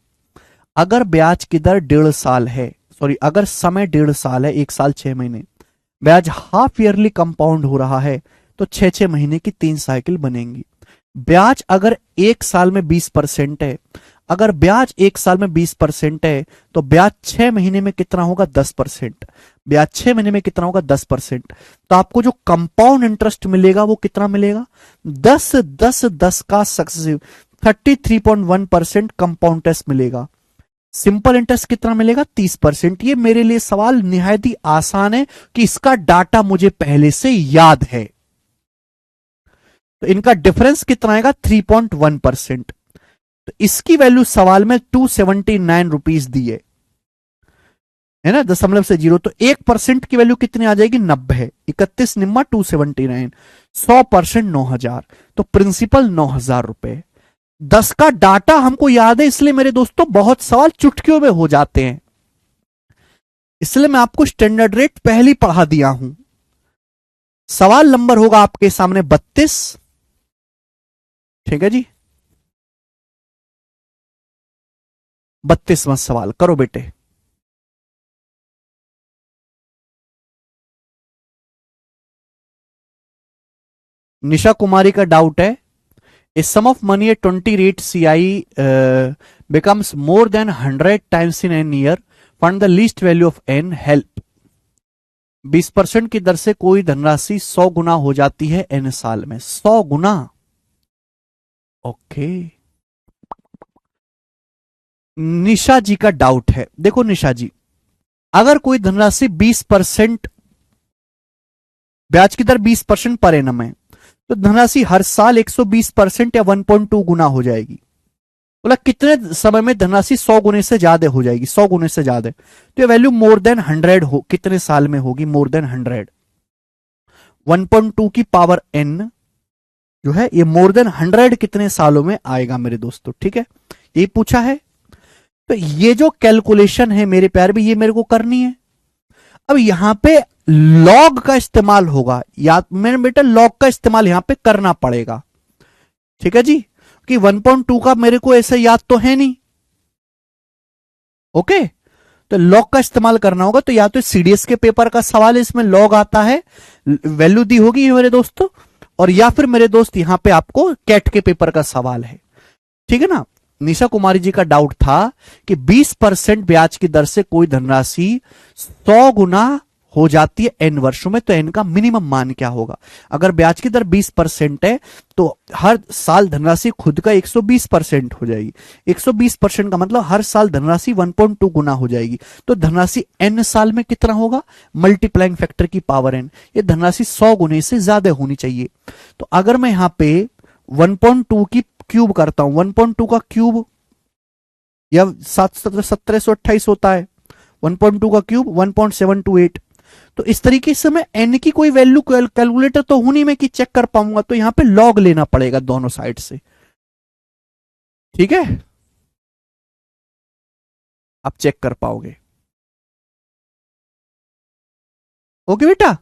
S1: अगर ब्याज की दर 1.5 साल है, सॉरी अगर समय 1.5 साल है, 1 साल 6 महीने, ब्याज हाफ ईयरली कंपाउंड हो रहा है, तो 6-6 महीने की 3 साइकिल बनेंगी। ब्याज अगर 1 साल में 20% है, अगर ब्याज 1 साल में 20% है, तो ब्याज 6 महीने में कितना होगा 10%। ब्याज 6 महीने में कितना होगा 10%। तो आपको जो कंपाउंड इंटरेस्ट मिलेगा वो कितना मिलेगा 10-10-10 का सक्सेसिव 33.1% कंपाउंड इंटरेस्ट मिलेगा। सिंपल इंटरेस्ट कितना मिलेगा 30%। ये मेरे लिए सवाल निहायत ही आसान है कि इसका डाटा मुझे पहले से याद है। तो इनका डिफरेंस कितना आएगा 3.1%। तो इसकी वैल्यू सवाल में 279 रुपीज दी है। है ना, दशमलव से जीरो, तो 1% की वैल्यू कितनी आ जाएगी, 90। 31 निम्मा 279, 100% 9,000, तो प्रिंसिपल 9,000 रुपए। 10 का डाटा हमको याद है, इसलिए मेरे दोस्तों बहुत सवाल चुटकियों में हो जाते हैं, इसलिए मैं आपको स्टैंडर्ड रेट पहले ही पढ़ा दिया हूं। सवाल नंबर होगा आपके सामने 32, ठीक है जी, 32वां सवाल करो बेटे। निशा कुमारी का डाउट है, A sum of money at 20 rate CI becomes more than 100 times in an year. Find the least value of n. Help. 20% की दर से कोई धनराशि 100 गुना हो जाती है n साल में। 100 गुना, ओके। निशा जी का डाउट है, देखो निशा जी, अगर कोई धनराशि 20% ब्याज की दर 20% पर एनम है, तो धनराशि हर साल 120% या 1.2 गुना हो जाएगी। बोला कितने समय में धनराशि 100 गुने से ज्यादा हो जाएगी, 100 गुने से ज्यादा, तो ये वैल्यू मोर देन 100 हो, कितने साल में होगी, मोर देन 100। 1.2 की पावर n जो है ये मोर देन 100 कितने सालों में आएगा मेरे दोस्तों, ठीक है, ये पूछा है। तो ये जो कैलकुलेशन है मेरे प्यार भी, ये मेरे को करनी है। अब यहां पे लॉग का इस्तेमाल होगा, या मेरे बेटा लॉग का इस्तेमाल यहां पे करना पड़ेगा, ठीक है जी, कि 1.2 का मेरे को ऐसे याद तो है नहीं, ओके, तो लॉग का इस्तेमाल करना होगा। तो या तो सीडीएस के पेपर का सवाल है, इसमें लॉग आता है, वैल्यू दी होगी मेरे दोस्तों, और या फिर मेरे दोस्त यहां पे आपको कैट के पेपर का सवाल है, ठीक है ना। निशा कुमारी जी का डाउट था कि 20% ब्याज की दर से कोई धनराशि 100 गुना हो जाती है n वर्षों में, तो n का मिनिमम मान क्या होगा। अगर ब्याज की दर 20% है तो हर साल धनराशि खुद का 120% हो जाएगी। 120% का मतलब हर साल धनराशि 1.2 गुना हो जाएगी, तो धनराशि n साल में कितना होगा, मल्टीप्लाइंग फैक्टर की पावर n, ये धनराशि 100 गुने से ज्यादा होनी चाहिए। तो अगर मैं यहां पे 1.2 की क्यूब करता हूं, 1.2 का क्यूब या 1728 होता है, 1.2 का क्यूब 1.728, तो इस तरीके से मैं n की कोई वैल्यू कैलकुलेटर तो हूं नहीं मैं कि चेक कर पाऊंगा, तो यहां पे लॉग लेना पड़ेगा दोनों साइड से, ठीक है, आप चेक कर पाओगे। ओके बेटा,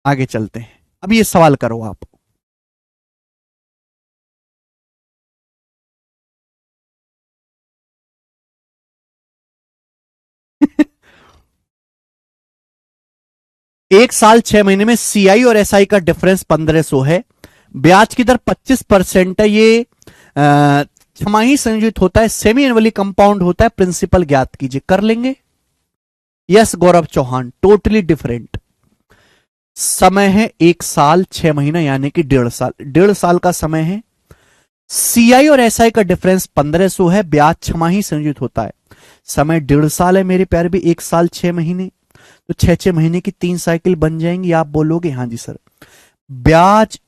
S1: आगे चलते हैं, अब ये सवाल करो आप। एक साल 6 महीने में सीआई और एसआई का डिफरेंस 1500 है, ब्याज की दर 25% है, ये छमाही संयोजित होता है, सेमी एनुअली कंपाउंड होता है, प्रिंसिपल ज्ञात कीजिए। कर लेंगे, यस गौरव चौहान, टोटली डिफरेंट। समय है 1 साल 6 महीना यानी कि 1.5 साल, 1.5 साल का समय है। सीआई और एसआई का डिफरेंस 1500 है, ब्याज छमाही संयोजित होता है, समय 1.5 साल है मेरे प्यारे भी, 1 साल 6 महीने, तो 6 महीने की 3 साइकिल बन जाएंगी। आप बोलोगे हाँ जी सर, ब्याज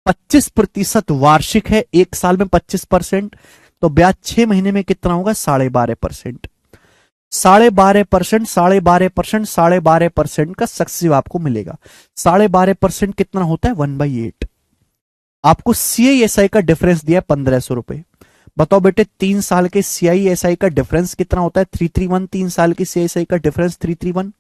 S1: 25% वार्षिक है, 1 साल में 25%, तो ब्याज 6 महीने में कितना होगा, 12.5%। 12.5%, 12.5%, 12.5% का सक्सेसिव आपको मिलेगा। 12.5% कितना होता है, 1/8। आपको सीआईएसआई का डिफरेंस दिया 1500 रुपए। बताओ बेटे 3 साल के सीआईएसआई का डिफरेंस कितना होता है, 331। 3 साल के सीआईएसआई का डिफरेंस 331।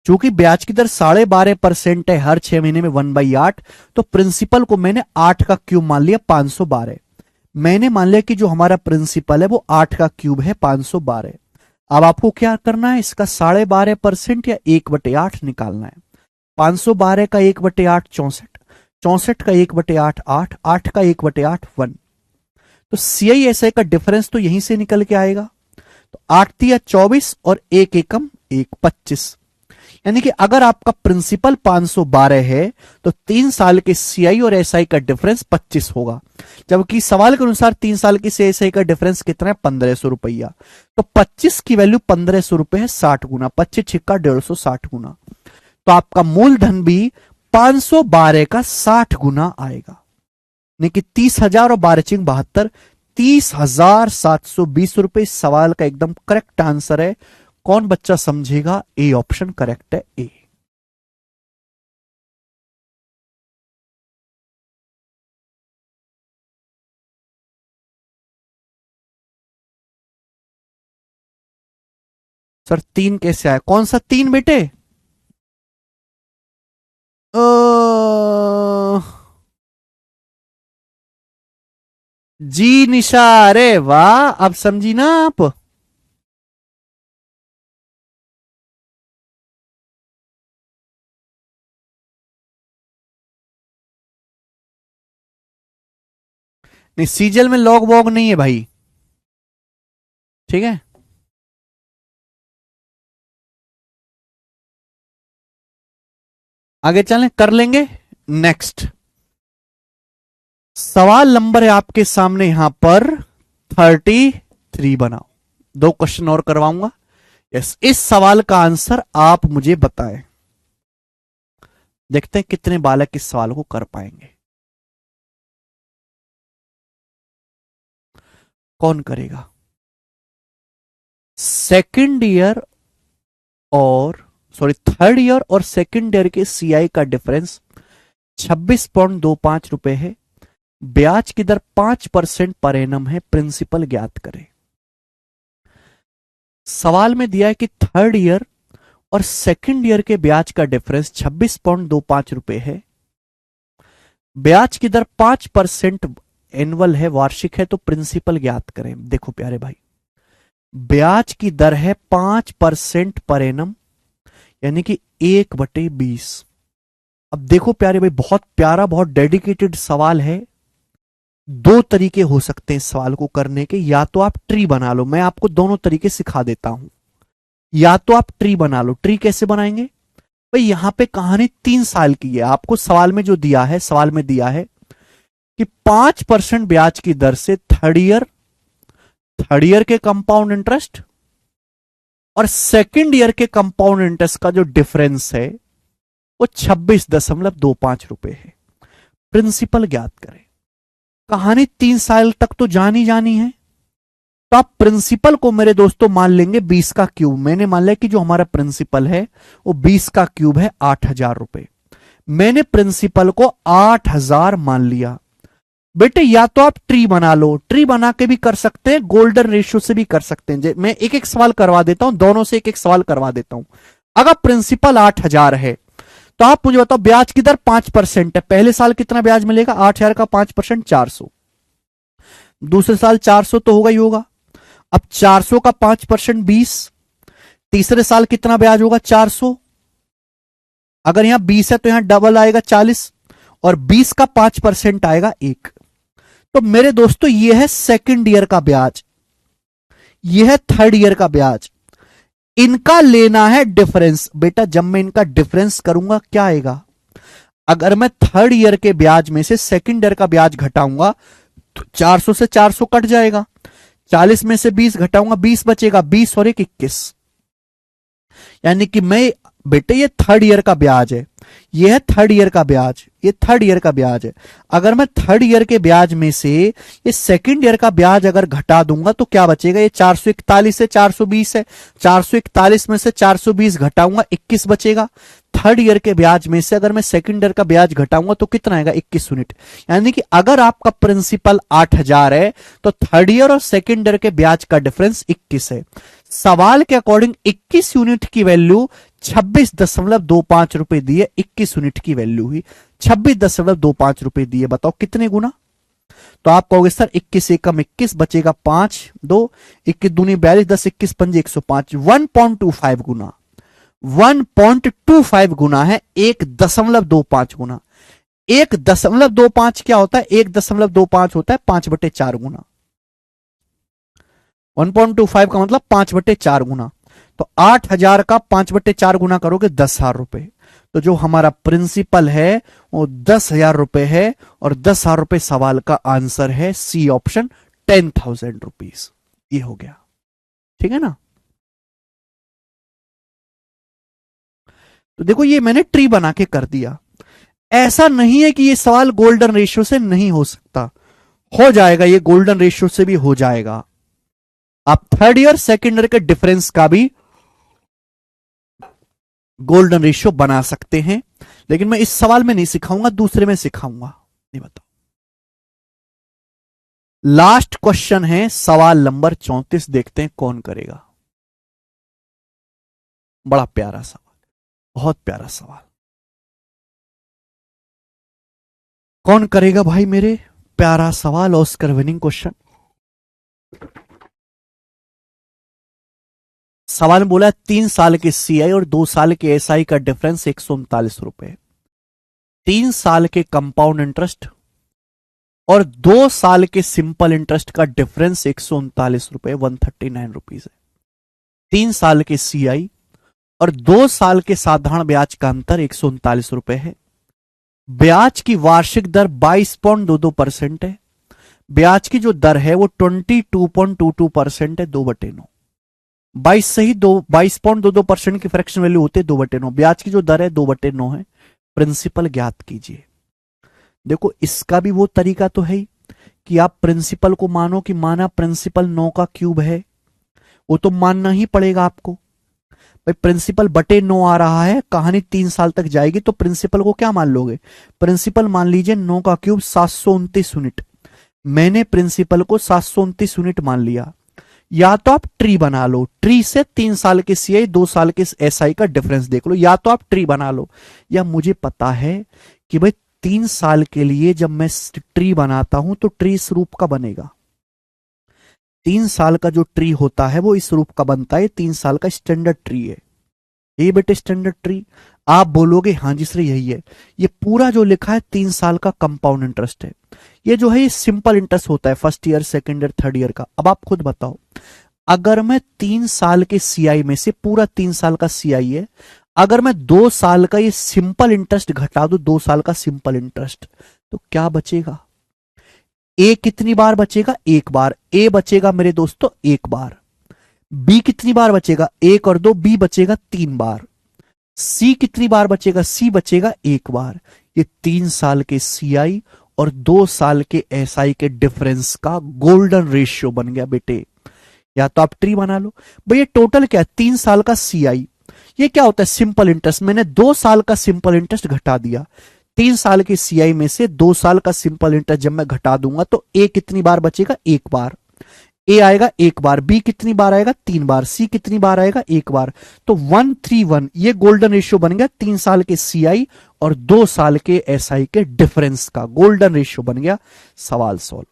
S1: चूंकि ब्याज की दर 12.5% है, हर 6 महीने में 1/8, तो प्रिंसिपल को मैंने 8 का क्यूब मान लिया, 512। मैंने मान लिया कि जो हमारा प्रिंसिपल है वो 8 का क्यूब है, 512। अब आपको क्या करना है, इसका 12.5% या 1/8 निकालना है। 512 का 1/8 64, 64 का 1/8 8, 8 का 1/8 1। तो सीआईएसआई का डिफरेंस तो यहीं से निकल के आएगा। तो 8 तिया 24 और 1 एकम 1 25, यानी कि अगर आपका प्रिंसिपल 512 है तो 3 साल के सीआई और एसआई का डिफरेंस 25 होगा, जबकि सवाल के अनुसार 3 साल की सीआई का डिफरेंस कितना है, 1500 रुपया। तो 25 की वैल्यू 1500 रुपए है, 60 गुना, 25 छिक्का 150, गुना। तो आपका मूलधन भी 512 का 60 गुना आएगा, यानी कि 30,000 और 12 72, 30,720 रुपए सवाल का एकदम करेक्ट आंसर है। कौन बच्चा समझेगा? ए ऑप्शन करेक्ट है, ए। सर 3 कैसे आया? कौन सा 3 बेटे? अ, जी निशा, अरे वाह, अब समझी ना आप? नहीं, सीजल में लॉग वॉग नहीं है भाई, ठीक है। आगे चलें, कर लेंगे। नेक्स्ट सवाल नंबर है आपके सामने यहां पर 33। बनाओ, 2 क्वेश्चन और करवाऊंगा। यस, इस सवाल का आंसर आप मुझे बताएं। देखते हैं कितने बालक इस सवाल को कर पाएंगे। कौन करेगा? सेकंड ईयर और थर्ड ईयर और सेकंड ईयर के सीआई का डिफरेंस 26.25 रुपए है। ब्याज की दर 5% पर एनम है। प्रिंसिपल ज्ञात करें। सवाल में दिया है कि थर्ड ईयर और सेकंड ईयर के ब्याज का डिफरेंस 26.25 रुपए है। ब्याज की दर 5% एनुअल है, वार्षिक है, तो प्रिंसिपल ज्ञात करें। देखो प्यारे भाई, ब्याज की दर है 5% पर एनम, यानी कि 1/20। अब देखो प्यारे भाई, बहुत प्यारा, बहुत डेडिकेटेड सवाल है। 2 तरीके हो सकते हैं इस सवाल को करने के। या तो आप ट्री बना लो, मैं आपको दोनों तरीके सिखा देता हूं। या तो आप ट्री बना लो। ट्री कैसे बनाएंगे भाई? यहां पे कहानी 3 साल की है। आपको सवाल में जो दिया है, सवाल में दिया है कि 5% ब्याज की दर से थर्ड ईयर के कंपाउंड इंटरेस्ट और सेकंड ईयर के कंपाउंड इंटरेस्ट का जो डिफरेंस है वो 26.25 रुपए है। प्रिंसिपल ज्ञात करें। कहानी 3 साल तक तो जानी जानी है, तो आप प्रिंसिपल को मेरे दोस्तों मान लेंगे 20 का क्यूब। मैंने मान लिया कि जो हमारा प्रिंसिपल है वो 20 का क्यूब है, 8,000 रुपए। मैंने प्रिंसिपल को 8,000 मान लिया। बेटे या तो आप ट्री बना लो, ट्री बना के भी कर सकते हैं, गोल्डन रेशियो से भी कर सकते हैं। मैं एक एक सवाल करवा देता हूं, दोनों से एक एक सवाल करवा देता हूं। अगर प्रिंसिपल 8,000 है तो आप मुझे बताओ ब्याज की दर 5% है। पहले साल कितना ब्याज मिलेगा? 8,000 का 5% 400। दूसरे साल 400 तो होगा ही होगा। अब 400 का 5% 20। तीसरे साल कितना ब्याज होगा? 400। अगर यहां 20 है तो यहां डबल आएगा 40, और 20 का 5% आएगा 1। तो मेरे दोस्तों ये है सेकंड ईयर का ब्याज, ये है थर्ड ईयर का ब्याज। इनका लेना है डिफरेंस। बेटा जब मैं इनका डिफरेंस करूंगा क्या आएगा? अगर मैं थर्ड ईयर के ब्याज में से सेकंड ईयर का ब्याज घटाऊंगा तो 400 से 400 कट जाएगा। 40 में से 20 घटाऊंगा, 20 बचेगा, 20 और 1 21। यानी कि मैं, बेटे ये थर्ड ईयर का ब्याज है, ये है थर्ड ईयर का ब्याज, ये थर्ड ईयर का ब्याज है। अगर मैं थर्ड ईयर के ब्याज में से ये सेकंड ईयर का ब्याज अगर घटा दूंगा तो क्या बचेगा? ये 441 है, 420 है। 441 में से 420 घटाऊंगा, 21 बचेगा। थर्ड ईयर के ब्याज में से अगर मैं सेकंड ईयर का ब्याज घटाऊंगा तो कितना आएगा? 21 यूनिट। यानी कि अगर आपका प्रिंसिपल 8,000 है तो थर्ड ईयर और सेकंड ईयर के ब्याज का डिफरेंस 21 है। सवाल के अकॉर्डिंग 21 यूनिट की वैल्यू 26.25 रुपए दी है। 21 यूनिट की वैल्यू ही 26.25 रुपए दी है। बताओ कितने गुना? तो आप कहोगे सर 21 एकम 21, बचेगा 5 2, 21 दूनी 42, 10 21 पंजे 105। 1.25 गुना, 1.25 गुना है 1.25 गुना। 1.25 क्या होता है? 1.25 होता है 5/4 गुना। 1.25 का मतलब 5/4 गुना। तो 8,000 का 5/4 गुना करोगे 10,000 रुपए। तो जो हमारा प्रिंसिपल है वो 10,000 रुपए है, और 10,000 रुपए सवाल का आंसर है सी ऑप्शन, 10,000 रुपीज। ये हो गया, ठीक है ना। तो देखो ये मैंने ट्री बना के कर दिया। ऐसा नहीं है कि ये सवाल गोल्डन रेशियो से नहीं हो सकता, हो जाएगा, ये गोल्डन रेशियो से भी हो जाएगा। आप थर्ड ईयर सेकेंड ईयर के डिफरेंस का भी गोल्डन रेशियो बना सकते हैं, लेकिन मैं इस सवाल में नहीं सिखाऊंगा, दूसरे में सिखाऊंगा। नहीं बताओ। लास्ट क्वेश्चन है सवाल नंबर 34, देखते हैं कौन करेगा। बड़ा प्यारा सवाल, बहुत प्यारा सवाल। कौन करेगा भाई मेरे? प्यारा सवाल, ऑस्कर विनिंग क्वेश्चन। सवाल में बोला 3 साल के सीआई और 2 साल के एसआई का डिफरेंस 139 रुपए, 3 साल के कंपाउंड इंटरेस्ट और 2 साल के सिंपल इंटरेस्ट का डिफरेंस 139 रुपए, 139 रुपीज है। 3 साल के सीआई और 2 साल के साधारण ब्याज का अंतर 139 रुपए है। ब्याज की वार्षिक दर 22.22% है। ब्याज की जो दर है वो 22.22% है, 2/9। 22 सही, 22.22% की फ्रैक्शन वैल्यू होते 2/9। ब्याज की जो दर है 2/9 है। प्रिंसिपल ज्ञात कीजिए। देखो इसका भी वो तरीका तो है ही कि आप प्रिंसिपल को मानो कि माना प्रिंसिपल 9 का क्यूब है, वो तो मानना ही पड़ेगा आपको। भाई प्रिंसिपल बटे 9 आ रहा है, कहानी 3 साल तक जाएगी, तो प्रिंसिपल को क्या मान लोगे? प्रिंसिपल मान लीजिए 9 का क्यूब 729 यूनिट। मैंने प्रिंसिपल को 729 यूनिट मान लिया। या तो आप ट्री बना लो, ट्री से 3 साल के सीआई 2 साल के एसआई का डिफरेंस देख लो, या तो आप ट्री बना लो। या मुझे पता है कि भाई 3 साल के लिए जब मैं ट्री बनाता हूं तो ट्री इस रूप का बनेगा। 3 साल का जो ट्री होता है वो इस रूप का बनता है, 3 साल का स्टैंडर्ड ट्री है ये बेटे, स्टैंडर्ड ट्री। आप बोलोगे हाँ जी सर यही है। ये पूरा जो लिखा है 3 साल का कंपाउंड इंटरेस्ट है। ये जो है ये सिंपल इंटरेस्ट होता है first year second year third year का। अब आप खुद बताओ, अगर मैं 3 साल के सीआई में से, पूरा 3 साल का सीआई है, अगर मैं 2 साल का ये सिंपल इंटरेस्ट घटा दूं, 2 साल का सिंपल इंटरेस्ट, तो क्या बचेगा? ए कितनी बार बचेगा? एक बार। ए बचेगा मेरे दोस्तों एक बार। बी कितनी बार बचेगा? 1 और 2, बी बचेगा 3 बार। सी कितनी बार बचेगा? सी बचेगा 1 बार। ये 3 साल के सीआई और 2 साल के एसआई के डिफरेंस का गोल्डन रेशियो बन गया बेटे। या तो आप ट्री बना लो। भाई ये टोटल क्या है? 3 साल का सीआई, ये क्या होता है? Simple interest. मैंने 2 साल का सिंपल इंटरेस्ट घटा दिया। 3 साल के सीआई में से 2 साल का सिंपल इंटरेस्ट जब मैं घटा दूंगा तो ए कितनी बार बचेगा? 1 बार। ए आएगा 1 बार, बी कितनी बार आएगा? 3 बार, सी कितनी बार आएगा? 1 बार। तो 131 ये गोल्डन रेशियो बन गया 3 साल के सीआई और 2 साल के एसआई के डिफरेंस का गोल्डन रेशियो बन गया। सवाल सॉल्व।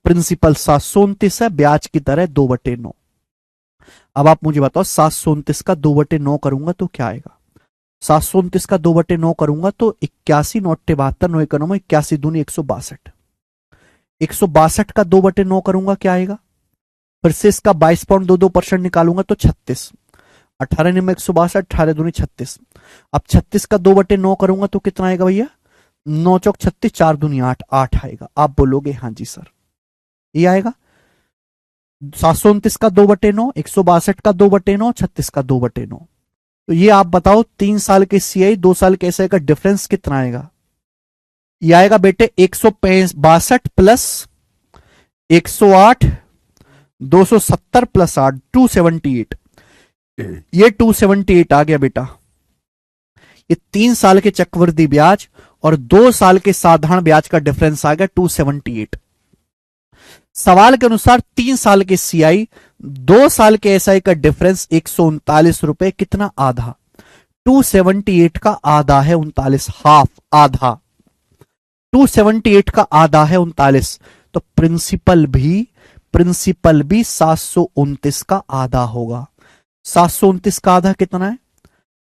S1: प्रिंसिपल 729 है, ब्याज की दर है 2/9। अब आप मुझे बताओ 729 का 2/9 करूंगा तो क्या आएगा? 729 का 2/9 करूंगा तो 81 नौटे 72 9 इकोनॉम 81 दूनी 162। 162 का 2/9 करूंगा क्या आएगा? फिर से इसका 22.22% निकालूंगा तो 36। 18 में 162, 18 दूनी 36। अब 36 का 2/9 करूंगा तो कितना आएगा भैया? 9 चौक 36, 4 दूनी 8, 8 आएगा। आप बोलोगे हाँ जी सर ये आएगा। 729 का 2/9, 162 का 2/9, 36 का 2/9। तो ये आप बताओ 3 साल के सीआई 2 साल के एसआई का डिफरेंस कितना आएगा? ये आएगा बेटे 162 प्लस 108, 270 प्लस 8, 278। ये 278 आ गया बेटा। ये 3 साल के चक्रवृद्धि ब्याज और 2 साल के साधारण ब्याज का डिफरेंस आ गया 278। सवाल के अनुसार 3 साल के सीआई 2 साल के एसआई का डिफरेंस 139 रुपए, कितना? आधा। 278 का आधा है 39, हाफ, आधा। 278 का आधा है 39, तो प्रिंसिपल भी 729 का आधा होगा। 729 का आधा कितना है?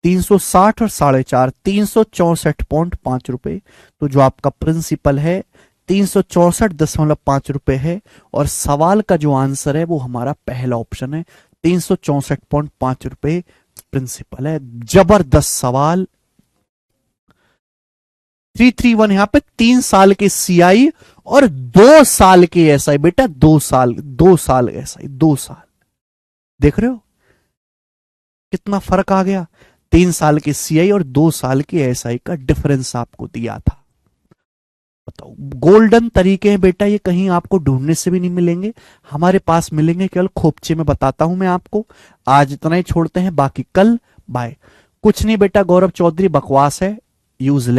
S1: 360 और 4.5, 364.5 रुपए। तो जो आपका प्रिंसिपल है 364.5 रुपए है और सवाल का जो आंसर है वो हमारा पहला ऑप्शन है, 364.5 रुपए प्रिंसिपल है। जबरदस्त सवाल। 331 यहां पे 3 साल के सीआई और 2 साल के एसआई बेटा, 2 साल एसआई, 2 साल। देख रहे हो कितना फर्क आ गया? 3 साल के सीआई और 2 साल के एसआई का डिफरेंस आपको दिया था। बताओ, गोल्डन तरीके हैं बेटा, ये कहीं आपको ढूंढने से भी नहीं मिलेंगे, हमारे पास मिलेंगे केवल खोपचे में। बताता हूं मैं आपको। आज इतना ही छोड़ते हैं, बाकी कल। बाय। कुछ नहीं बेटा, गौरव चौधरी बकवास है, यूजलेस।